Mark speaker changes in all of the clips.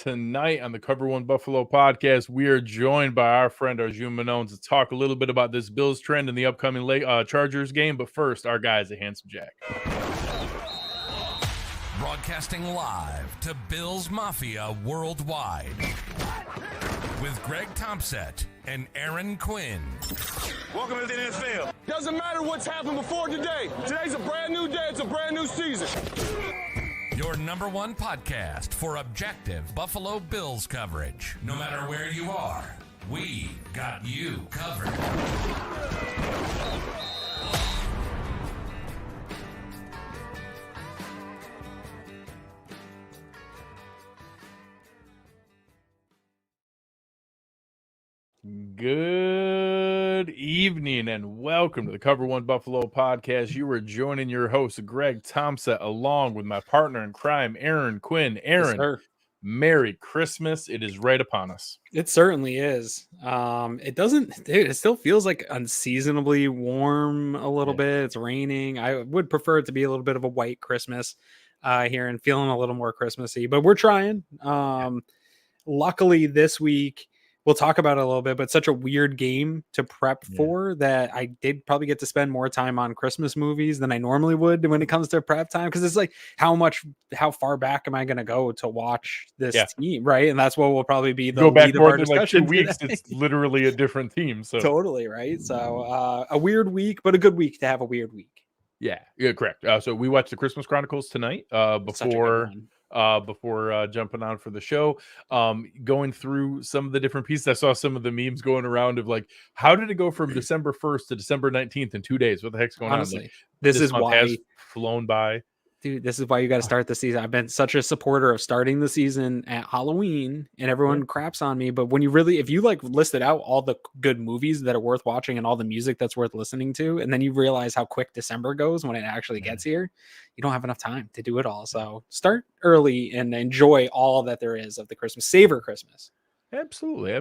Speaker 1: Tonight on the Cover One Buffalo podcast, we are joined by our friend Arjun Menon to talk a little bit about this Bills trend in the upcoming Chargers game. But first, our guys at Handsome Jack.
Speaker 2: Broadcasting live to Bills Mafia worldwide with Greg Tompsett and Aaron Quinn.
Speaker 3: Welcome to the NFL.
Speaker 4: Doesn't matter what's happened before today. Today's a brand new day. It's a brand new season.
Speaker 2: Your number one podcast for objective Buffalo Bills coverage. No matter where you are, we got you covered.
Speaker 1: Good evening and welcome to the Cover One Buffalo podcast. You are joining your host, Greg Tompsett, along with my partner in crime, Aaron Quinn. Aaron,
Speaker 5: yes,
Speaker 1: Merry Christmas. It is right upon us.
Speaker 5: It certainly is. It still feels like unseasonably warm a little bit. It's raining. I would prefer it to be a little bit of a white Christmas here and feeling a little more Christmassy, but we're trying. Luckily this week, we'll talk about it a little bit, but such a weird game to prep for that I did probably get to spend more time on Christmas movies than I normally would when it comes to prep time. Because it's like, how far back am I going to go to watch this team, right? And that's what will probably be the
Speaker 1: go back
Speaker 5: lead
Speaker 1: more
Speaker 5: of our
Speaker 1: than like 2
Speaker 5: discussion
Speaker 1: weeks.
Speaker 5: today.
Speaker 1: It's literally a different team. So
Speaker 5: totally right. So a weird week, but a good week to have a weird week.
Speaker 1: Yeah, correct. So we watched the Christmas Chronicles tonight before jumping on for the show, going through some of the different pieces. I saw some of the memes going around of like, how did it go from December 1st to December 19th in 2 days? What the heck's going on? Like,
Speaker 5: this is
Speaker 1: month
Speaker 5: why
Speaker 1: has flown by.
Speaker 5: Dude, this is why you got to start the season. I've been such a supporter of starting the season at Halloween, and everyone craps on me. But when if you like listed out all the good movies that are worth watching and all the music that's worth listening to, and then you realize how quick December goes when it actually gets here, you don't have enough time to do it all. So start early and enjoy all that there is of the Christmas. Savor Christmas.
Speaker 1: Absolutely.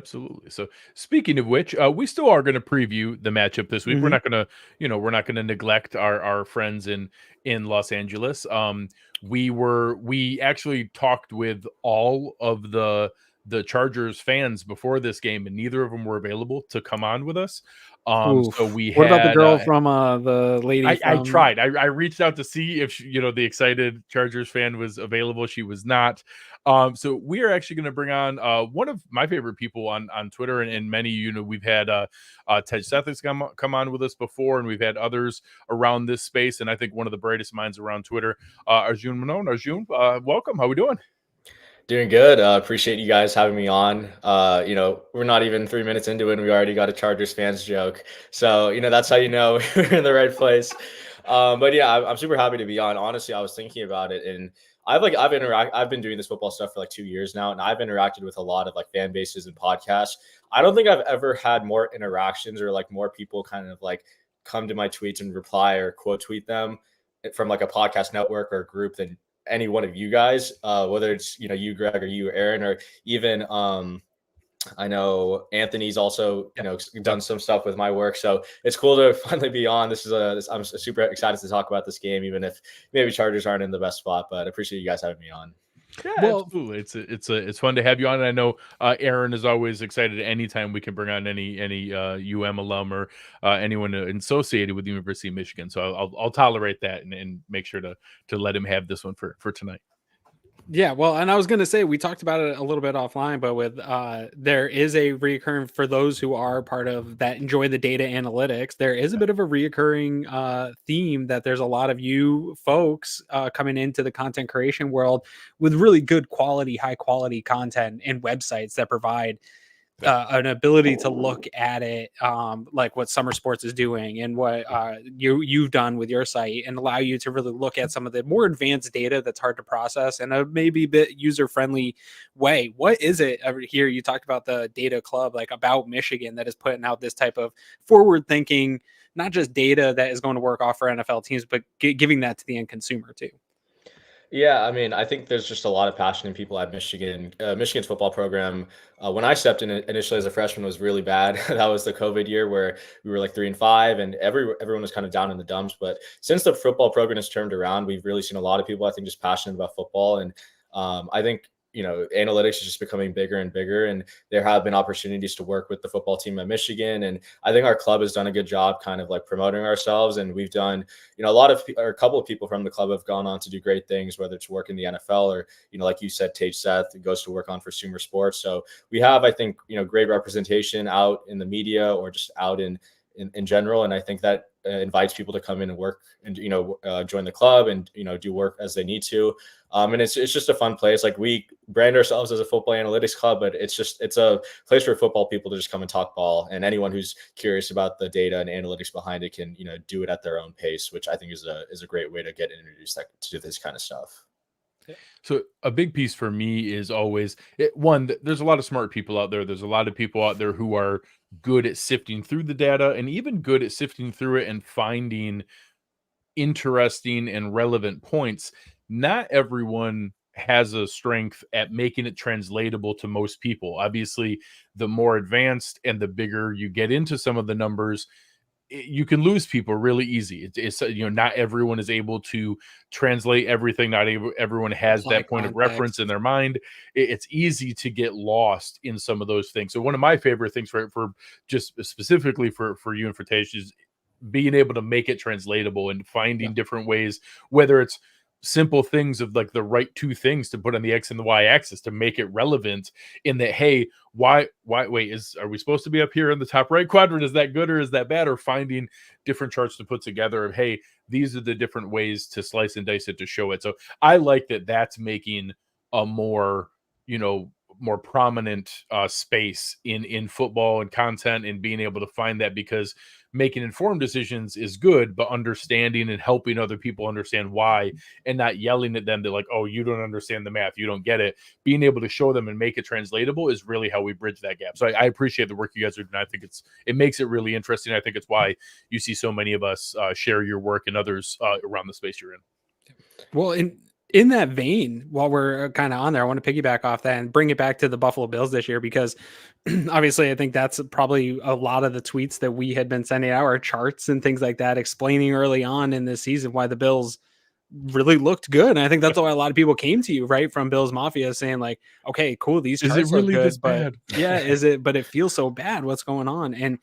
Speaker 1: So speaking of which, we still are going to preview the matchup this week.
Speaker 5: Mm-hmm.
Speaker 1: We're not going to neglect our friends in Los Angeles. We actually talked with all of the Chargers fans before this game, and neither of them were available to come on with us. So we
Speaker 5: what
Speaker 1: had,
Speaker 5: about the girl from the lady?
Speaker 1: I tried. I reached out to see if the excited Chargers fan was available. She was not. So we are actually going to bring on one of my favorite people on Twitter, and many, we've had Ted Sethis come on with us before, and we've had others around this space. And I think one of the brightest minds around Twitter, Arjun Menon. Arjun, welcome. How we doing?
Speaker 6: Doing good. Appreciate you guys having me on. We're not even 3 minutes into it, and we already got a Chargers fans joke. So, that's how you know we're in the right place. But yeah, I'm super happy to be on. Honestly, I was thinking about it, and I've been doing this football stuff for like 2 years now, and I've interacted with a lot of like fan bases and podcasts. I don't think I've ever had more interactions or like more people kind of like come to my tweets and reply or quote tweet them from like a podcast network or a group than any one of you guys, whether it's you Greg or you Aaron, or even I know Anthony's also done some stuff with my work, so it's cool to finally be on. I'm super excited to talk about this game, even if maybe Chargers aren't in the best spot, but I appreciate you guys having me on.
Speaker 1: Yeah, absolutely. It's fun to have you on, and I know Aaron is always excited anytime we can bring on any UM alum or anyone associated with the University of Michigan. So I'll tolerate that and make sure to let him have this one for tonight.
Speaker 5: Yeah, well, and I was going to say, we talked about it a little bit offline, but with there is a reoccurring, for those who are part of that, enjoy the data analytics, there is a bit of a reoccurring theme that there's a lot of you folks coming into the content creation world with really good quality, high quality content and websites that provide an ability to look at it like what Summer Sports is doing and what you've done with your site, and allow you to really look at some of the more advanced data that's hard to process in a maybe bit user-friendly way. What is it over here? You talked about the data club, like about Michigan, that is putting out this type of forward thinking, not just data that is going to work off for NFL teams, but giving that to the end consumer too.
Speaker 6: Yeah, I mean, I think there's just a lot of passionate people at Michigan. Michigan's football program, when I stepped in initially as a freshman, was really bad. That was the COVID year where we were like 3-5, and everyone was kind of down in the dumps. But since the football program has turned around, we've really seen a lot of people, I think, just passionate about football. And I think analytics is just becoming bigger and bigger, and there have been opportunities to work with the football team at Michigan. And I think our club has done a good job kind of like promoting ourselves. And we've done, a couple of people from the club have gone on to do great things, whether it's work in the NFL or, like you said, Tage Seth goes to work on for Sumer Sports. So we have, I think, great representation out in the media or just out in general. And I think that invites people to come in and work and, join the club and, do work as they need to. And it's just a fun place. Like, we brand ourselves as a football analytics club, but it's a place for football people to just come and talk ball. And anyone who's curious about the data and analytics behind it can, do it at their own pace, which I think is a great way to get introduced to this kind of stuff.
Speaker 1: So a big piece for me is always there's a lot of smart people out there. There's a lot of people out there who are good at sifting through the data and even good at sifting through it and finding interesting and relevant points. Not everyone has a strength at making it translatable to most people. Obviously, the more advanced and the bigger you get into some of the numbers, you can lose people really easy. It's not everyone is able to translate everything. Not everyone has that point of reference in their mind. It's easy to get lost in some of those things. So one of my favorite things for just specifically for you and for Tage is being able to make it translatable and finding different ways, whether it's simple things of like the right two things to put on the X and the Y axis to make it relevant in that, hey, wait, are we supposed to be up here in the top right quadrant? Is that good or is that bad? Or finding different charts to put together of, hey, these are the different ways to slice and dice it to show it. So I like that that's making a more prominent space in football and content, and being able to find that, because making informed decisions is good, but understanding and helping other people understand why, and not yelling at them. They're like, oh, you don't understand the math, you don't get it. Being able to show them and make it translatable is really how we bridge that gap. So I appreciate the work you guys are doing. I think it makes it really interesting. I think it's why you see so many of us share your work and others around the space you're in.
Speaker 5: Well, in that vein, while we're kind of on there, I want to piggyback off that and bring it back to the Buffalo Bills this year, because obviously I think that's probably a lot of the tweets that we had been sending out, our charts and things like that, explaining early on in this season why the Bills really looked good. And I think that's why a lot of people came to you, right, from Bills Mafia, saying like, okay, cool, these charts
Speaker 1: is it really
Speaker 5: look good,
Speaker 1: this bad?
Speaker 5: but yeah, but it feels so bad. What's going on? And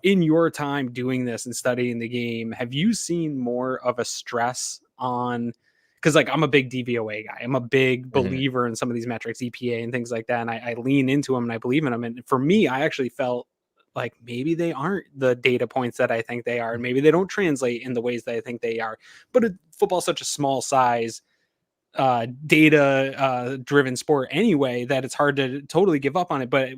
Speaker 5: in your time doing this and studying the game, have you seen more of a stress on, because like I'm a big DVOA guy, I'm a big believer in some of these metrics, EPA and things like that, and I lean into them and I believe in them. And for me, I actually felt like maybe they aren't the data points that I think they are, and maybe they don't translate in the ways that I think they are. But football's such a small size, data driven sport anyway, that it's hard to totally give up on it. But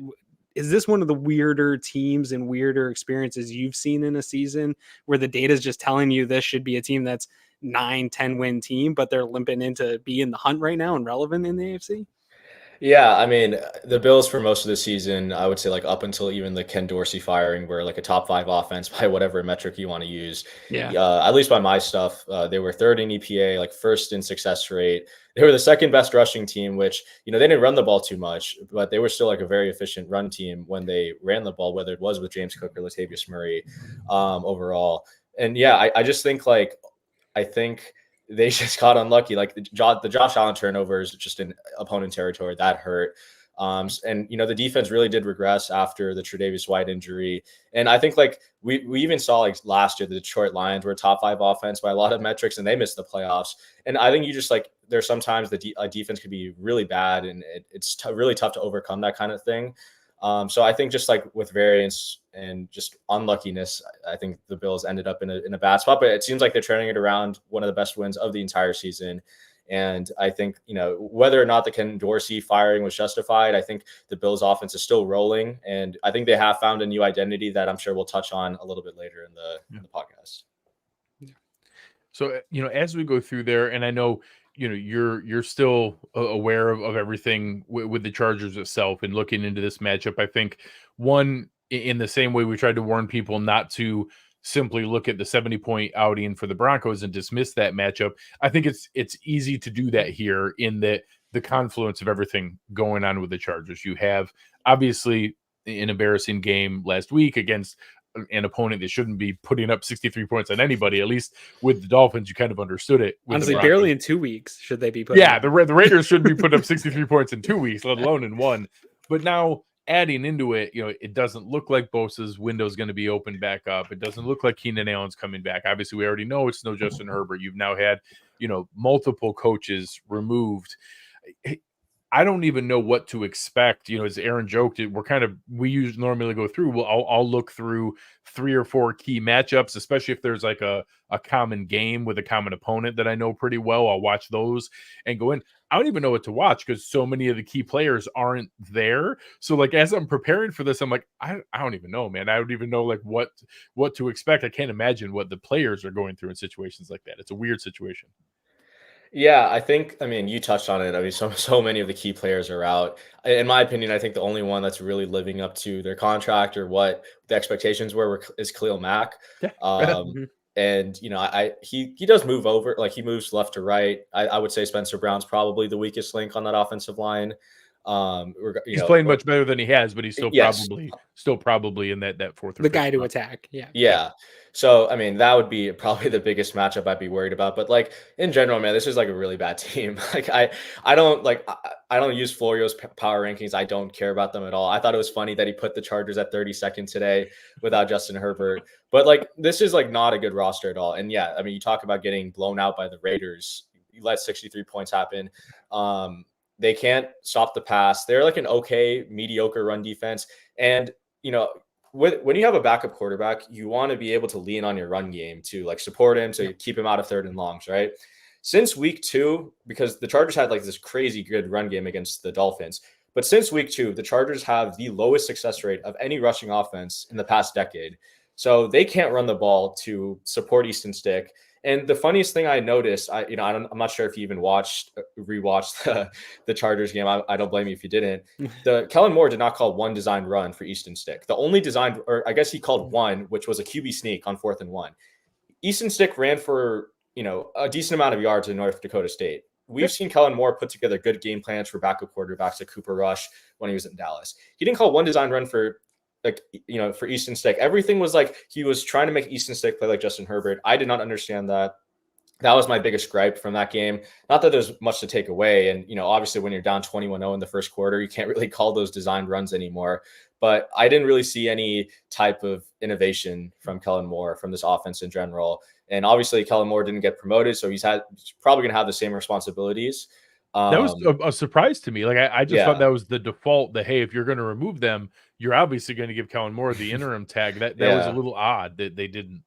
Speaker 5: is this one of the weirder teams and weirder experiences you've seen in a season, where the data is just telling you this should be a team that's 9-10 win team, but they're limping into be in the hunt right now and relevant in the AFC?
Speaker 6: Yeah, I mean, the Bills for most of the season, I would say, like, up until even the Ken Dorsey firing, were like a top 5 offense by whatever metric you want to use.
Speaker 5: Yeah.
Speaker 6: At least by my stuff, they were third in EPA, like first in success rate. They were the second best rushing team, which, they didn't run the ball too much, but they were still like a very efficient run team when they ran the ball, whether it was with James Cook or Latavius Murray overall. And yeah, I just think I think they just got unlucky. Like the Josh Allen turnovers just in opponent territory, that hurt. And the defense really did regress after the Tre'Davious White injury. And I think like we even saw like last year, the Detroit Lions were a top 5 offense by a lot of metrics, and they missed the playoffs. And I think you just like, there's sometimes the defense could be really bad, and it's really tough to overcome that kind of thing. So I think just like with variance and just unluckiness, I think the Bills ended up in a bad spot, but it seems like they're turning it around, one of the best wins of the entire season. And I think, whether or not the Ken Dorsey firing was justified, I think the Bills offense is still rolling. And I think they have found a new identity that I'm sure we'll touch on a little bit later in the podcast.
Speaker 1: So, as we go through there, and I know, you're still aware of everything with the Chargers itself and looking into this matchup. I think in the same way we tried to warn people not to simply look at the 70-point outing for the Broncos and dismiss that matchup, I think it's easy to do that here in the confluence of everything going on with the Chargers. You have obviously an embarrassing game last week against an opponent that shouldn't be putting up 63 points on anybody. At least with the Dolphins, you kind of understood it. With
Speaker 5: Honestly,
Speaker 1: the Broncos.
Speaker 5: barely in 2 weeks should they be putting.
Speaker 1: Yeah, the Raiders shouldn't be putting up 63 points in 2 weeks, let alone in one. But now adding into it, it doesn't look like Bosa's window is going to be open back up. It doesn't look like Keenan Allen's coming back. Obviously, we already know it's no Justin Herbert. You've now had, multiple coaches removed. I don't even know what to expect. As Aaron joked, we normally go through. Well, I'll look through 3 or 4 key matchups, especially if there's like a common game with a common opponent that I know pretty well. I'll watch those and go in. I don't even know what to watch because so many of the key players aren't there. So like as I'm preparing for this, I'm like, I don't even know, man. I don't even know like what to expect. I can't imagine what the players are going through in situations like that. It's a weird situation.
Speaker 6: Yeah, I mean, you touched on it. I mean, so many of the key players are out. In my opinion, I think the only one that's really living up to their contract or what the expectations were is Khalil Mack.
Speaker 1: Yeah.
Speaker 6: And he does move over, like he moves left to right. I would say Spencer Brown's probably the weakest link on that offensive line.
Speaker 1: He's playing much better than he has, but he's still probably in that fourth.
Speaker 5: The guy to attack. Yeah.
Speaker 6: Yeah. So, I mean, that would be probably the biggest matchup I'd be worried about. But like in general, man, this is like a really bad team. Like I don't use Florio's power rankings. I don't care about them at all. I thought it was funny that he put the Chargers at 32nd today without Justin Herbert. But like, this is like not a good roster at all. And yeah, I mean, you talk about getting blown out by the Raiders. You let 63 points happen. They can't stop the pass. They're like an okay, mediocre run defense. And, when you have a backup quarterback, you want to be able to lean on your run game to like support him, to keep him out of 3rd and longs, right? Since week 2, because the Chargers had like this crazy good run game against the Dolphins, but since week 2, the Chargers have the lowest success rate of any rushing offense in the past decade. So they can't run the ball to support Easton Stick. And the funniest thing I noticed, I'm not sure if you even rewatched the Chargers game. I don't blame you if you didn't. Kellen Moore did not call one designed run for Easton Stick. The only designed, or I guess he called one, which was a QB sneak on 4th and 1. Easton Stick ran for a decent amount of yards in North Dakota State. We've seen Kellen Moore put together good game plans for backup quarterbacks like Cooper Rush when he was in Dallas. He didn't call one designed run for Easton Stick. Everything was like he was trying to make Easton Stick play like Justin Herbert. I did not understand that. That was my biggest gripe from that game. Not that there's much to take away. And, obviously when you're down 21-0 in the first quarter, you can't really call those designed runs anymore. But I didn't really see any type of innovation from Kellen Moore, from this offense in general. And obviously Kellen Moore didn't get promoted, so he's probably going to have the same responsibilities.
Speaker 1: That was a surprise to me. Like I just thought that was the default, that, hey, if you're going to remove them, you're obviously going to give Kellen Moore the interim tag. That was a little odd that they didn't.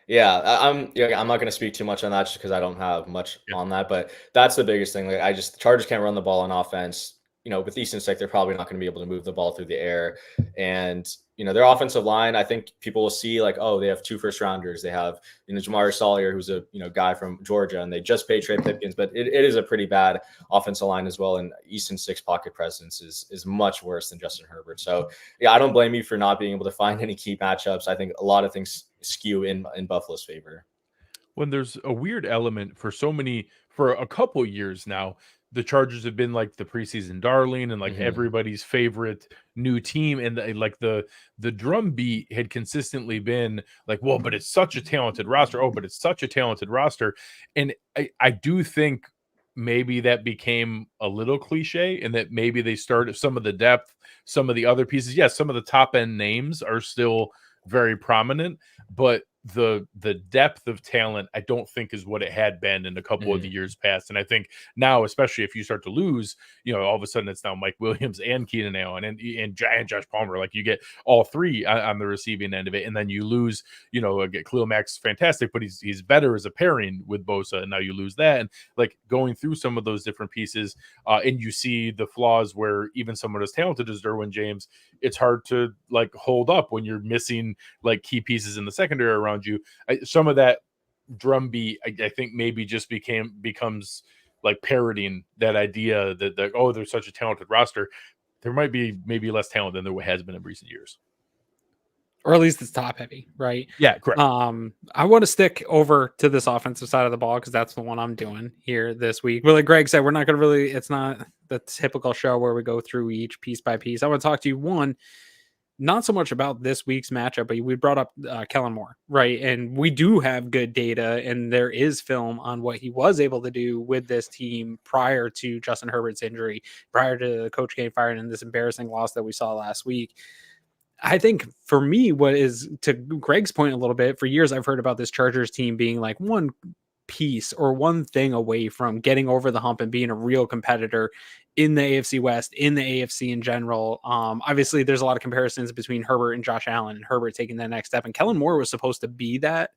Speaker 6: Yeah, I'm not going to speak too much on that just because I don't have much on that. But that's the biggest thing. Like the Chargers can't run the ball on offense. With Easton Stick, they're probably not going to be able to move the ball through the air. And, their offensive line, I think people will see like, oh, they have 2 first-rounders. They have, Jamari Salyer, who's a, guy from Georgia, and they just paid Trey Pipkins. But it is a pretty bad offensive line as well. And Easton Stick's pocket presence is much worse than Justin Herbert. So, yeah, I don't blame you for not being able to find any key matchups. I think a lot of things skew in Buffalo's favor.
Speaker 1: When there's a weird element for a couple years now, the Chargers have been like the preseason darling and like everybody's favorite new team. And the drumbeat had consistently been like, well, but it's such a talented roster. Oh, but it's such a talented roster. And I do think maybe that became a little cliche, and that maybe they started some of the depth, some of the other pieces. Yes, some of the top end names are still very prominent, but the depth of talent I don't think is what it had been in a couple of the years past. And I think now, especially if you start to lose, all of a sudden it's now Mike Williams and Keenan Allen and Josh Palmer. Like you get all 3 on the receiving end of it, and then you lose, Khalil Mack's fantastic, but he's better as a pairing with Bosa, and now you lose that. And like going through some of those different pieces, and you see the flaws where even someone as talented as Derwin James, it's hard to like hold up when you're missing like key pieces in the secondary around you. Some of that drumbeat, I think maybe just becomes like parroting that idea that there's such a talented roster. There might be maybe less talent than there has been in recent years.
Speaker 5: Or at least it's top heavy, right?
Speaker 1: Yeah, correct.
Speaker 5: I want to stick over to this offensive side of the ball because that's the one I'm doing here this week. But like Greg said, we're not going to it's not the typical show where we go through each piece by piece. I want to talk to you. One, not so much about this week's matchup, but we brought up Kellen Moore, right? And we do have good data, and there is film on what he was able to do with this team prior to Justin Herbert's injury, prior to the coach getting fired and this embarrassing loss that we saw last week. I think for me, what is, to Greg's point a little bit, for years I've heard about this Chargers team being like one piece or one thing away from getting over the hump and being a real competitor in the AFC West, in the AFC in general. Obviously, there's a lot of comparisons between Herbert and Josh Allen, and Herbert taking that next step. And Kellen Moore was supposed to be that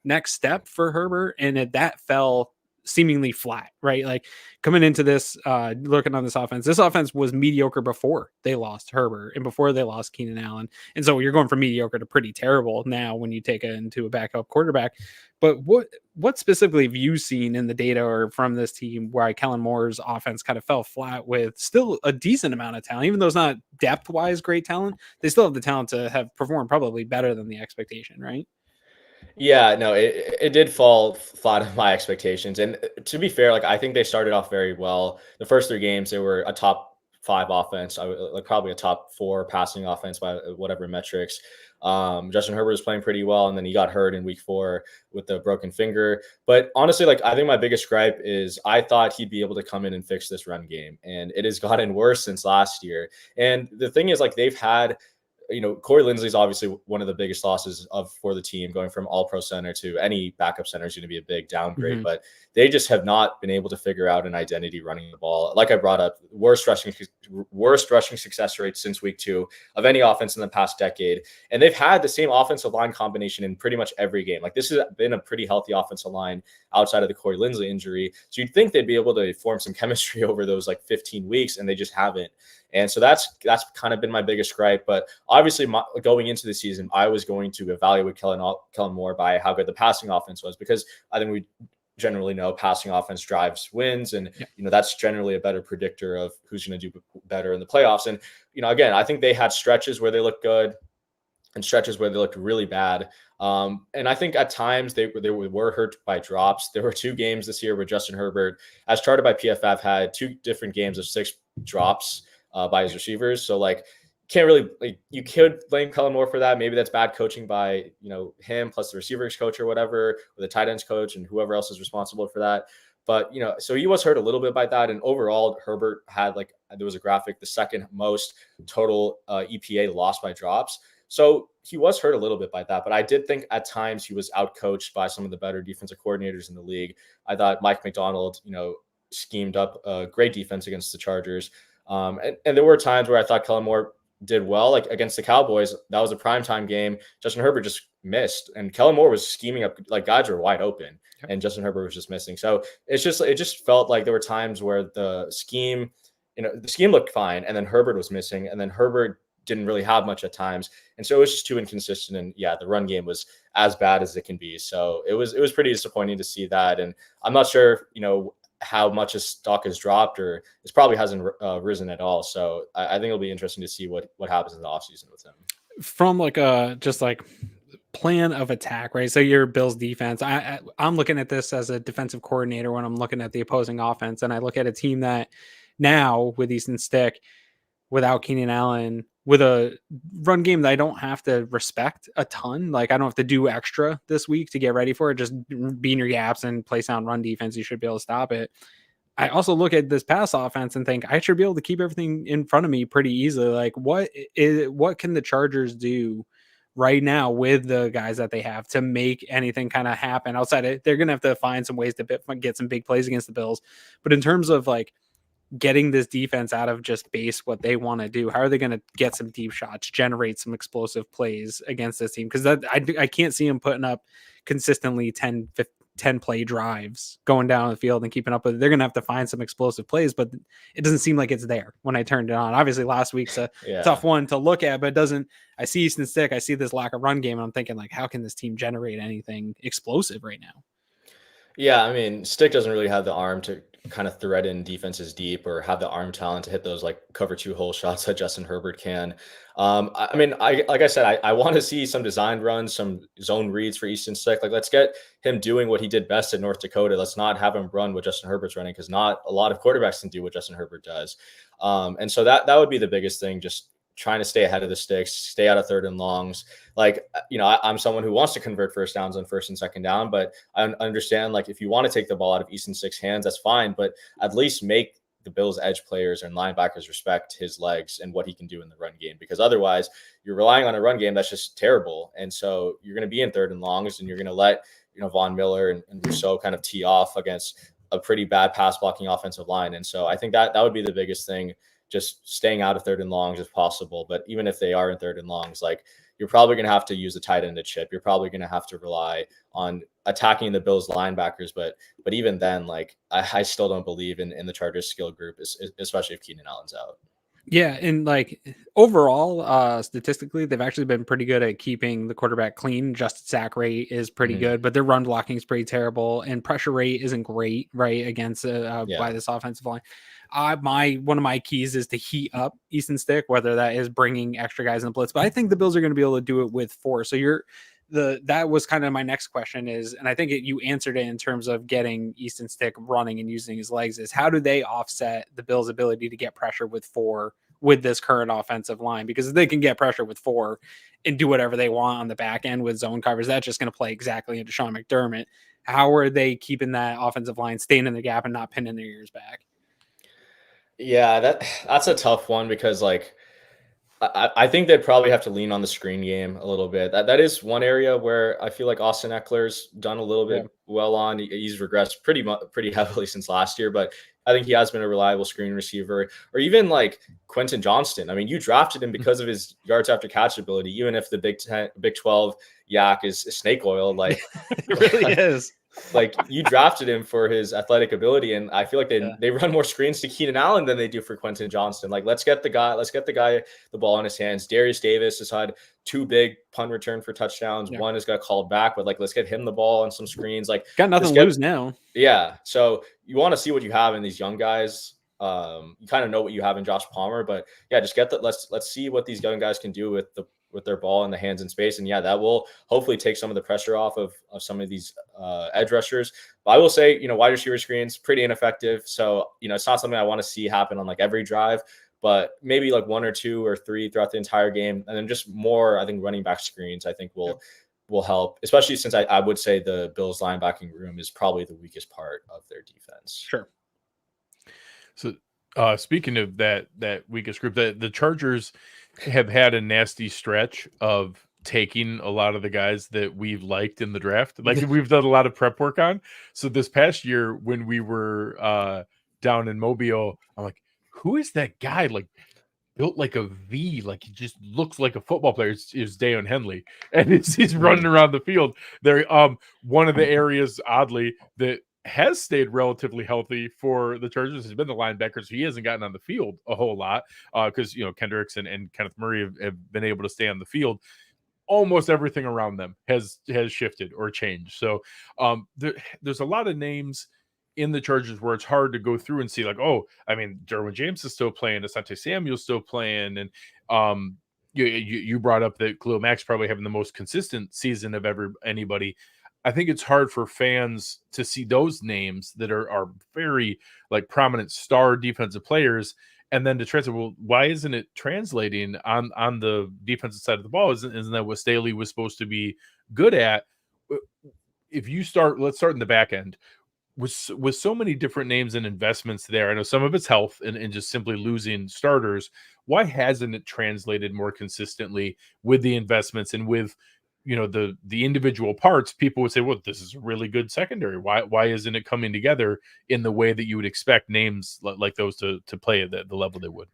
Speaker 5: next step for Herbert, and that fell seemingly flat, right? Like coming into this, looking on this offense was mediocre before they lost Herbert and before they lost Keenan Allen. And so you're going from mediocre to pretty terrible now when you take it into a backup quarterback. But what specifically have you seen in the data or from this team where Kellen Moore's offense kind of fell flat with still a decent amount of talent, even though it's not depth-wise great talent, they still have the talent to have performed probably better than the expectation, right?
Speaker 6: Yeah, no, it did fall flat on my expectations. And to be fair, like I think they started off very well. The first 3 games, they were a top 5 offense, like probably a top 4 passing offense by whatever metrics. Justin Herbert was playing pretty well, and then he got hurt in week 4 with the broken finger. But honestly, like I think my biggest gripe is I thought he'd be able to come in and fix this run game, and it has gotten worse since last year. And the thing is, like they've had, Corey Linsley's obviously one of the biggest losses for the team, going from all pro center to any backup center is going to be a big downgrade, but they just have not been able to figure out an identity running the ball. Like I brought up, worst rushing success rate since week 2 of any offense in the past decade. And they've had the same offensive line combination in pretty much every game. Like this has been a pretty healthy offensive line outside of the Corey Linsley injury. So you'd think they'd be able to form some chemistry over those like 15 weeks, and they just haven't. And so that's kind of been my biggest gripe. But obviously, going into the season, I was going to evaluate Kellen Moore by how good the passing offense was, because I think we generally know passing offense drives wins, and that's generally a better predictor of who's going to do better in the playoffs. And again, I think they had stretches where they looked good and stretches where they looked really bad. And I think at times they were hurt by drops. There were 2 games this year where Justin Herbert, as charted by PFF, had 2 different games of 6 drops by his receivers. So like, can't really, like, you could blame Kellen Moore for that. Maybe that's bad coaching by, him plus the receivers coach or whatever, or the tight ends coach and whoever else is responsible for that. But, so he was hurt a little bit by that. And overall, Herbert had, like, there was a graphic, the second most total EPA lost by drops. So he was hurt a little bit by that. But I did think at times he was outcoached by some of the better defensive coordinators in the league. I thought Mike McDonald, schemed up a great defense against the Chargers. And there were times where I thought Kellen Moore did well, like against the Cowboys. That was a primetime game. Justin Herbert just missed, and Kellen Moore was scheming up, like guys were wide open, and Justin Herbert was just missing. So it just felt like there were times where the scheme looked fine, and then Herbert was missing, and then Herbert didn't really have much at times. And so it was just too inconsistent. And the run game was as bad as it can be. So it was pretty disappointing to see that. And I'm not sure, how much his stock has dropped, or it probably hasn't risen at all. So I think it'll be interesting to see what happens in the offseason with him.
Speaker 5: From like a just like plan of attack, right? So your Bills defense, I'm looking at this as a defensive coordinator when I'm looking at the opposing offense, and I look at a team that now with Easton Stick, without Keenan Allen, with a run game that I don't have to respect a ton. Like I don't have to do extra this week to get ready for it. Just be in your gaps and play sound run defense. You should be able to stop it. I also look at this pass offense and think I should be able to keep everything in front of me pretty easily. Like what can the Chargers do right now with the guys that they have to make anything kind of happen outside it? They're going to have to find some ways to get some big plays against the Bills. But in terms of like getting this defense out of just base what they want to do, how are they going to get some deep shots, generate some explosive plays against this team? Because I can't see them putting up consistently 10 play drives going down the field and keeping up with it. They're going to have to find some explosive plays, but it doesn't seem like it's there when I turned it on. Obviously last week's a tough one to look at, but I see Easton Stick, I see this lack of run game, and I'm thinking like, how can this team generate anything explosive right now?
Speaker 6: Yeah, I mean, Stick doesn't really have the arm to kind of thread in defenses deep, or have the arm talent to hit those like cover 2 hole shots that Justin Herbert can. I mean, like I said, I want to see some designed runs, some zone reads for Easton Stick. Like, let's get him doing what he did best at North Dakota. Let's not have him run what Justin Herbert's running, because not a lot of quarterbacks can do what Justin Herbert does. And so that would be the biggest thing, just trying to stay ahead of the sticks, stay out of third and longs. Like, I'm someone who wants to convert first downs on first and second down, but I understand, like, if you want to take the ball out of Easton Stick's hands, that's fine, but at least make the Bills edge players and linebackers respect his legs and what he can do in the run game, because otherwise you're relying on a run game that's just terrible. And so you're going to be in third and longs, and you're going to let, Von Miller and Rousseau kind of tee off against a pretty bad pass blocking offensive line. And so I think that would be the biggest thing, just staying out of third and longs if possible. But even if they are in third and longs, like, you're probably going to have to use the tight end to chip. You're probably going to have to rely on attacking the Bills linebackers. But even then, like, I still don't believe in the Chargers skill group, especially if Keenan Allen's out.
Speaker 5: Yeah, and like overall, statistically, they've actually been pretty good at keeping the quarterback clean. Adjusted sack rate is pretty good, but their run blocking is pretty terrible, and pressure rate isn't great, right, against by this offensive line. One of my keys is to heat up Easton Stick, whether that is bringing extra guys in the blitz. But I think the Bills are going to be able to do it with 4. So that was kind of my next question is, and I think you answered it in terms of getting Easton Stick running and using his legs, is how do they offset the Bills' ability to get pressure with 4 with this current offensive line? Because if they can get pressure with 4 and do whatever they want on the back end with zone covers, that's just going to play exactly into Sean McDermott. How are they keeping that offensive line staying in the gap and not pinning their ears back?
Speaker 6: Yeah, that's a tough one, because, like, I think they'd probably have to lean on the screen game a little bit. That is one area where I feel like Austin Eckler's done a little bit well on. He's regressed pretty heavily since last year, but I think he has been a reliable screen receiver. Or even like Quentin Johnston. I mean, you drafted him because of his yards after catch ability, even if the Big 12 yak is snake oil. Like,
Speaker 5: it really is.
Speaker 6: Like, you drafted him for his athletic ability, and I feel like they run more screens to Keenan Allen than they do for Quentin Johnston. Like, let's get the guy the ball in his hands. Darius Davis has had 2 big punt return for touchdowns. One has got called back, but, like, let's get him the ball on some screens. Like,
Speaker 5: got nothing to lose now.
Speaker 6: Yeah. So you want to see what you have in these young guys. You kind of know what you have in Josh Palmer, but yeah, just let's see what these young guys can do with their ball in the hands in space. And yeah, that will hopefully take some of the pressure off of some of these edge rushers. But I will say, wide receiver screens, pretty ineffective. So, it's not something I want to see happen on like every drive, but maybe like 1 or 2 or 3 throughout the entire game. And then just more, I think, running back screens, I think will help, especially since I would say the Bills linebacking room is probably the weakest part of their defense.
Speaker 5: Sure.
Speaker 1: So speaking of that weakest group, the Chargers have had a nasty stretch of taking a lot of the guys that we've liked in the draft. Like, we've done a lot of prep work on. So this past year when we were down in Mobile, I'm like, who is that guy? Like, built like a V, like he just looks like a football player. It's Dayon Henley, and he's running around the field. There, one of the areas, oddly, that has stayed relatively healthy for the Chargers has been the linebackers. He hasn't gotten on the field a whole lot because Kendricks and Kenneth Murray have been able to stay on the field. Almost everything around them has shifted or changed. So there's a lot of names in the Chargers where it's hard to go through and see, like, oh, I mean, Derwin James is still playing, Asante Samuel's still playing, and you brought up that Khalil Mack's probably having the most consistent season of anybody. I think it's hard for fans to see those names that are very like prominent star defensive players, and then to translate, well, why isn't it translating on the defensive side of the ball? Isn't that what Staley was supposed to be good at? If you let's start in the back end. With so many different names and investments there, I know some of it's health and just simply losing starters. Why hasn't it translated more consistently with the investments and with the individual parts? People would say, well, this is a really good secondary. Why isn't it coming together in the way that you would expect names like those to play at the level they would?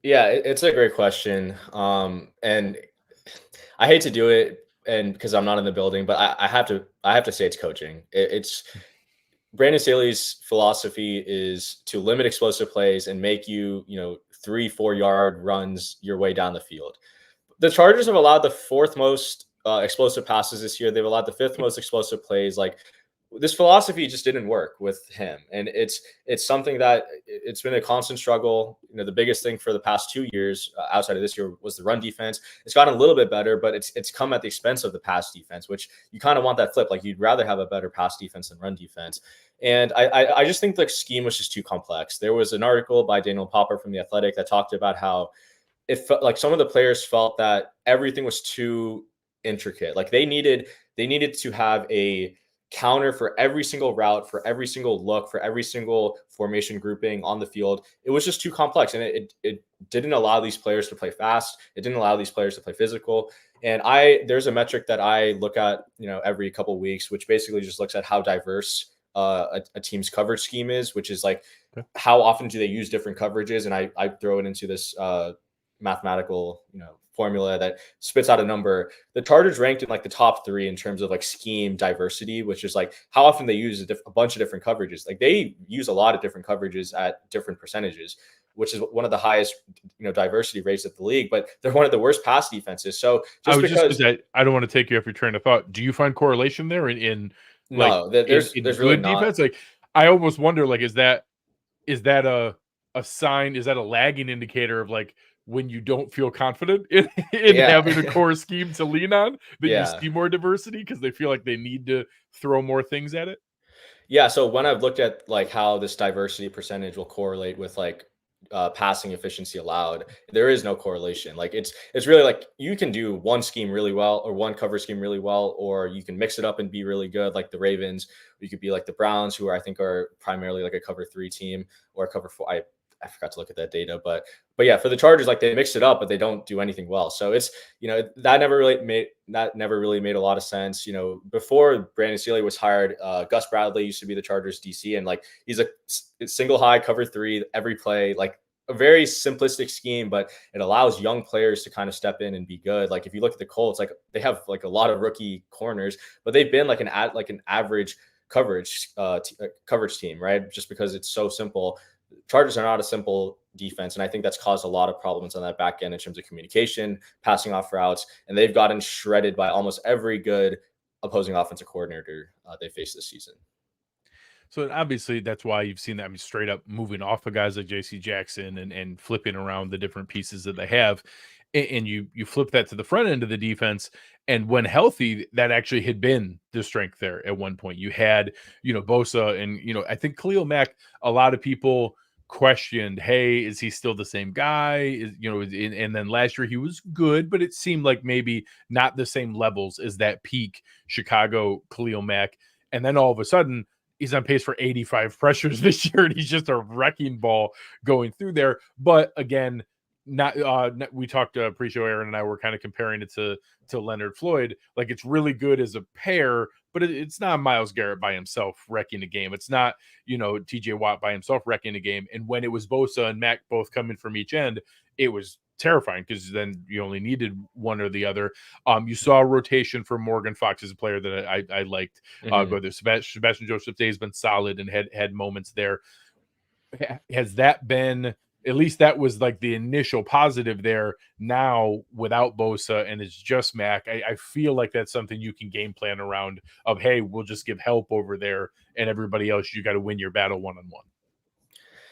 Speaker 6: Yeah, it's a great question. And I hate to do it, and because I'm not in the building, but I have to say it's coaching. It's Brandon Staley's philosophy is to limit explosive plays and make you 3-4 yard runs your way down the field. The Chargers have allowed the 4th most explosive passes this year. They've allowed the 5th most explosive plays. Like, this philosophy just didn't work with him. And it's something that it's been a constant struggle. The biggest thing for the past 2 years outside of this year was the run defense. It's gotten a little bit better, but it's come at the expense of the pass defense, which you kind of want that flip. Like, you'd rather have a better pass defense than run defense. And I just think the scheme was just too complex. There was an article by Daniel Popper from The Athletic that talked about how it felt like some of the players felt that everything was too intricate. Like they needed to have a counter for every single route, for every single look, for every single formation grouping on the field. It was just too complex, and it didn't allow these players to play fast. It didn't allow these players to play physical. And there's a metric that I look at, every couple of weeks, which basically just looks at how diverse a team's coverage scheme is, which is like how often do they use different coverages. And I throw it into this mathematical, formula that spits out a number. The Chargers ranked in like the top 3 in terms of like scheme diversity, which is like how often they use a bunch of different coverages. Like they use a lot of different coverages at different percentages, which is one of the highest, diversity rates of the league, but they're one of the worst pass defenses. So
Speaker 1: I don't want to take you off your train of thought. Do you find correlation there in
Speaker 6: no, there's really not.
Speaker 1: Defense? Like I almost wonder, like, is that a sign? Is that a lagging indicator of like when you don't feel confident in having a core scheme to lean on, that you see more diversity because they feel like they need to throw more things at it?
Speaker 6: Yeah. So when I've looked at like how this diversity percentage will correlate with like passing efficiency allowed, there is no correlation. Like it's really like you can do one scheme really well or one cover scheme really well, or you can mix it up and be really good like the Ravens. Or you could be like the Browns, who I think are primarily like a cover 3 team, or a cover 4. I forgot to look at that data, but yeah, for the Chargers, like they mix it up, but they don't do anything well. So it's, that never really made a lot of sense. Before Brandon Staley was hired, Gus Bradley used to be the Chargers DC, and like he's a single high cover 3 every play, like a very simplistic scheme, but it allows young players to kind of step in and be good. Like if you look at the Colts, like they have like a lot of rookie corners, but they've been like an average coverage team, right? Just because it's so simple. Chargers are not a simple defense, and I think that's caused a lot of problems on that back end in terms of communication, passing off routes, and they've gotten shredded by almost every good opposing offensive coordinator they faced this season.
Speaker 1: So obviously that's why you've seen that. I mean, straight up moving off of guys like J.C. Jackson and flipping around the different pieces that they have, and you flip that to the front end of the defense. And when healthy, that actually had been the strength there at one point. You had, Bosa, and I think Khalil Mack. A lot of people questioned, hey, is he still the same guy? And then last year he was good, but it seemed like maybe not the same levels as that peak Chicago Khalil Mack. And then all of a sudden, he's on pace for 85 pressures this year, and he's just a wrecking ball going through there. But again, we talked pre-show. Aaron and I were kind of comparing it to Leonard Floyd. Like it's really good as a pair, but it's not Myles Garrett by himself wrecking a game. It's not TJ Watt by himself wrecking a game. And when it was Bosa and Mack both coming from each end, it was terrifying because then you only needed one or the other. You saw a rotation for Morgan Fox as a player that I liked. Go there. Sebastian Joseph Day has been solid and had moments there. Has that been, at least that was like the initial positive there? Now without Bosa and it's just Mac, I feel like that's something you can game plan around of, hey, we'll just give help over there, and everybody else, you got to win your battle one-on-one.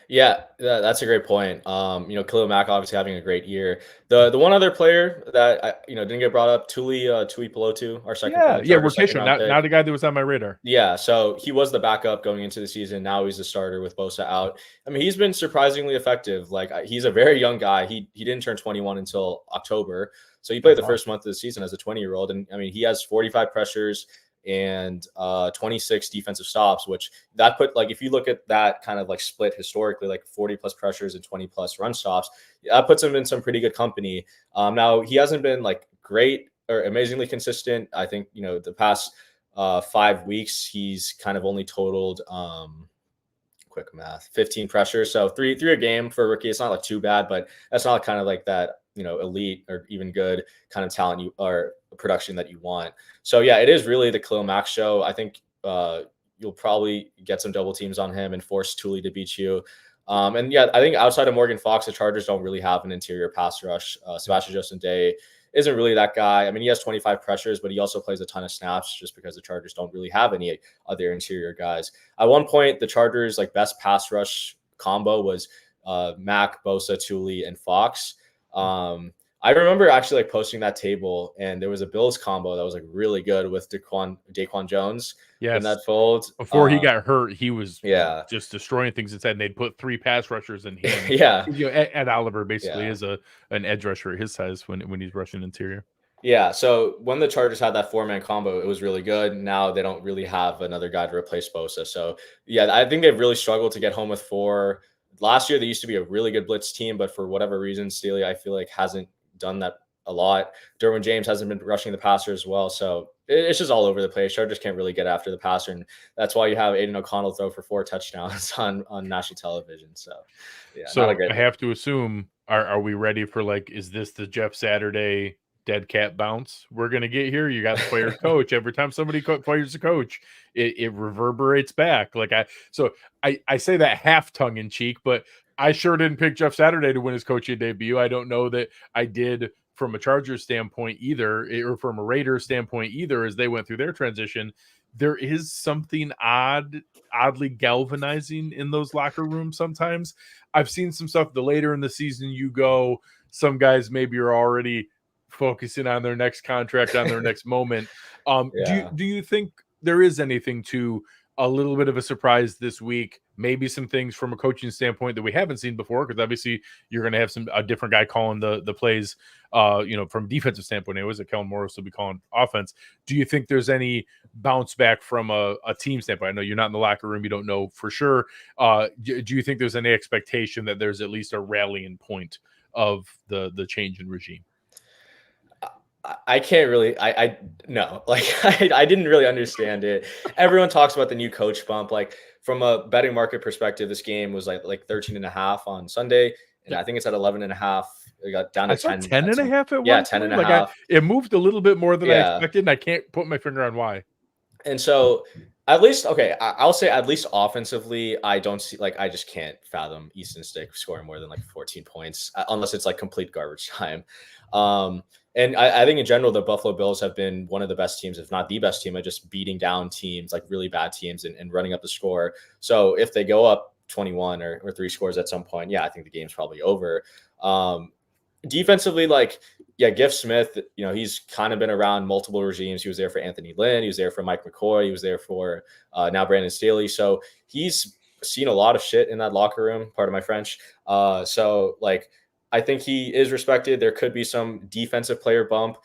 Speaker 6: Yeah, that's a great point. Khalil Mack obviously having a great year. The one other player that didn't get brought up, Tuli Pelotu, our second.
Speaker 1: Rotation, not a guy that was on my radar.
Speaker 6: Yeah, so he was the backup going into the season. Now he's the starter with Bosa out. I mean, he's been surprisingly effective. Like he's a very young guy. He didn't turn 21 until October, so he played the first month of the season as a 20-year-old, and I mean he has 45 pressures and 26 defensive stops, which that put, like, if you look at that kind of like split historically, like 40 plus pressures and 20 plus run stops, that puts him in some pretty good company. Now he hasn't been like great or amazingly consistent. I think, the past 5 weeks, he's kind of only totaled, quick math, 15 pressures. So three a game for a rookie. It's not like too bad, but that's not kind of like that, elite or even good kind of talent or production that you want. So yeah, it is really the Khalil Mack show. I think you'll probably get some double teams on him and force Tuli to beat you. And yeah, I think outside of Morgan Fox, the Chargers don't really have an interior pass rush. Sebastian Joseph Day isn't really that guy. I mean, he has 25 pressures, but he also plays a ton of snaps just because the Chargers don't really have any other interior guys. At one point, the Chargers' like best pass rush combo was Mack, Bosa, Tuli, and Fox. I remember actually like posting that table, and there was a Bills combo that was like really good with Daquan Jones in
Speaker 1: Yes.
Speaker 6: that fold.
Speaker 1: Before he got hurt, he was
Speaker 6: Yeah.
Speaker 1: just destroying things inside, and they'd put 3 pass rushers in him.
Speaker 6: Yeah.
Speaker 1: Ed Oliver basically
Speaker 6: Yeah.
Speaker 1: is an edge rusher at his size when he's rushing interior.
Speaker 6: Yeah, so when the Chargers had that 4-man combo, it was really good. Now they don't really have another guy to replace Bosa. So, yeah, I think they've really struggled to get home with 4. Last year, they used to be a really good blitz team, but for whatever reason, Staley, I feel like, hasn't done that a lot. Derwin James hasn't been rushing the passer as well. So it's just all over the place. Chargers can't really get after the passer. And that's why you have Aiden O'Connell throw for 4 touchdowns on national television. So, yeah,
Speaker 1: So
Speaker 6: not a great
Speaker 1: I have to assume, are we ready for, like, is this the Jeff Saturday dead cat bounce we're going to get here? You got the player's coach. Every time somebody fires a coach, it reverberates back. Like I say that half tongue in cheek, but I sure didn't pick Jeff Saturday to win his coaching debut. I don't know that I did from a Chargers standpoint either, or from a Raiders standpoint either, as they went through their transition. There is something oddly galvanizing in those locker rooms sometimes. I've seen some stuff the later in the season you go, some guys maybe are already focusing on their next contract, on their next moment.
Speaker 6: Yeah.
Speaker 1: Do you think there is anything to a little bit of a surprise this week? Maybe some things from a coaching standpoint that we haven't seen before, because obviously you're going to have a different guy calling the plays, from defensive standpoint. Anyways, that Kellen Moore will still be calling offense. Do you think there's any bounce back from a team standpoint? I know you're not in the locker room, you don't know for sure. Do you think there's any expectation that there's at least a rallying point of the change in regime?
Speaker 6: I can't really, I no, like, I didn't really understand it. Everyone talks about the new coach bump. Like, from a betting market perspective, this game was like 13.5 on Sunday. And I think it's at 11.5. It got down to 10.
Speaker 1: 10.5 at
Speaker 6: Yeah,
Speaker 1: one
Speaker 6: 10
Speaker 1: point.
Speaker 6: and a
Speaker 1: Like
Speaker 6: half.
Speaker 1: it moved a little bit more than I
Speaker 6: Yeah.
Speaker 1: expected, and I can't put my finger on why.
Speaker 6: And so, at least, okay, I'll say at least offensively, I don't see, like, I just can't fathom Easton Stick scoring more than like 14 points, unless it's like complete garbage time. And I think in general, the Buffalo Bills have been one of the best teams, if not the best team, at just beating down teams, like really bad teams, and running up the score. So if they go up 21 or 3 scores at some point, yeah, I think the game's probably over. Defensively, like, yeah, Giff Smith, he's kind of been around multiple regimes. He was there for Anthony Lynn. He was there for Mike McCoy. He was there for now Brandon Staley. So he's seen a lot of shit in that locker room, pardon my French. So, like, I think he is respected. There could be some defensive player bump,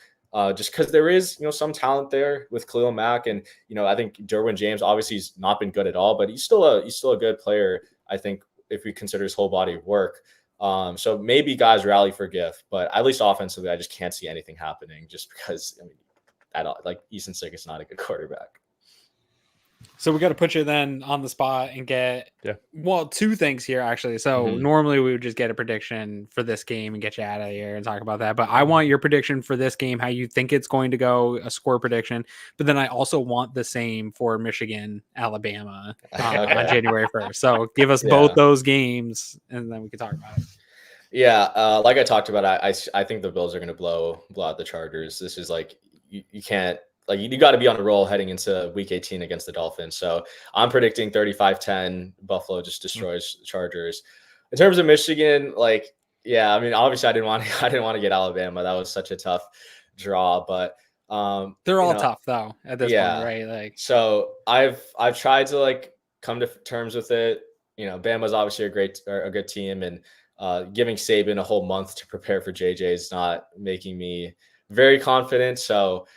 Speaker 6: just because there is, some talent there with Khalil Mack. And, I think Derwin James, obviously he's not been good at all, but he's still a good player, I think, if we consider his whole body of work. So maybe guys rally for Giff, but at least offensively, I just can't see anything happening, just because, at all, like, Easton Stick is not a good quarterback.
Speaker 5: So we got to put you then on the spot and get, 2 things here, actually. So normally we would just get a prediction for this game and get you out of here and talk about that. But I want your prediction for this game, how you think it's going to go, a score prediction. But then I also want the same for Michigan, Alabama on January 1st. So give us both those games and then we can talk about it.
Speaker 6: Yeah. Like I talked about, I think the Bills are going to blow out the Chargers. This is like, you can't, like, you got to be on a roll heading into week 18 against the Dolphins. So I'm predicting 35-10. Buffalo just destroys the Chargers. In terms of Michigan, like, yeah, obviously I didn't want to get Alabama. That was such a tough draw, but
Speaker 5: they're all tough though at this point, right? Like,
Speaker 6: so I've tried to, like, come to terms with it. Bama's obviously a good team, and giving Saban a whole month to prepare for JJ is not making me very confident. So,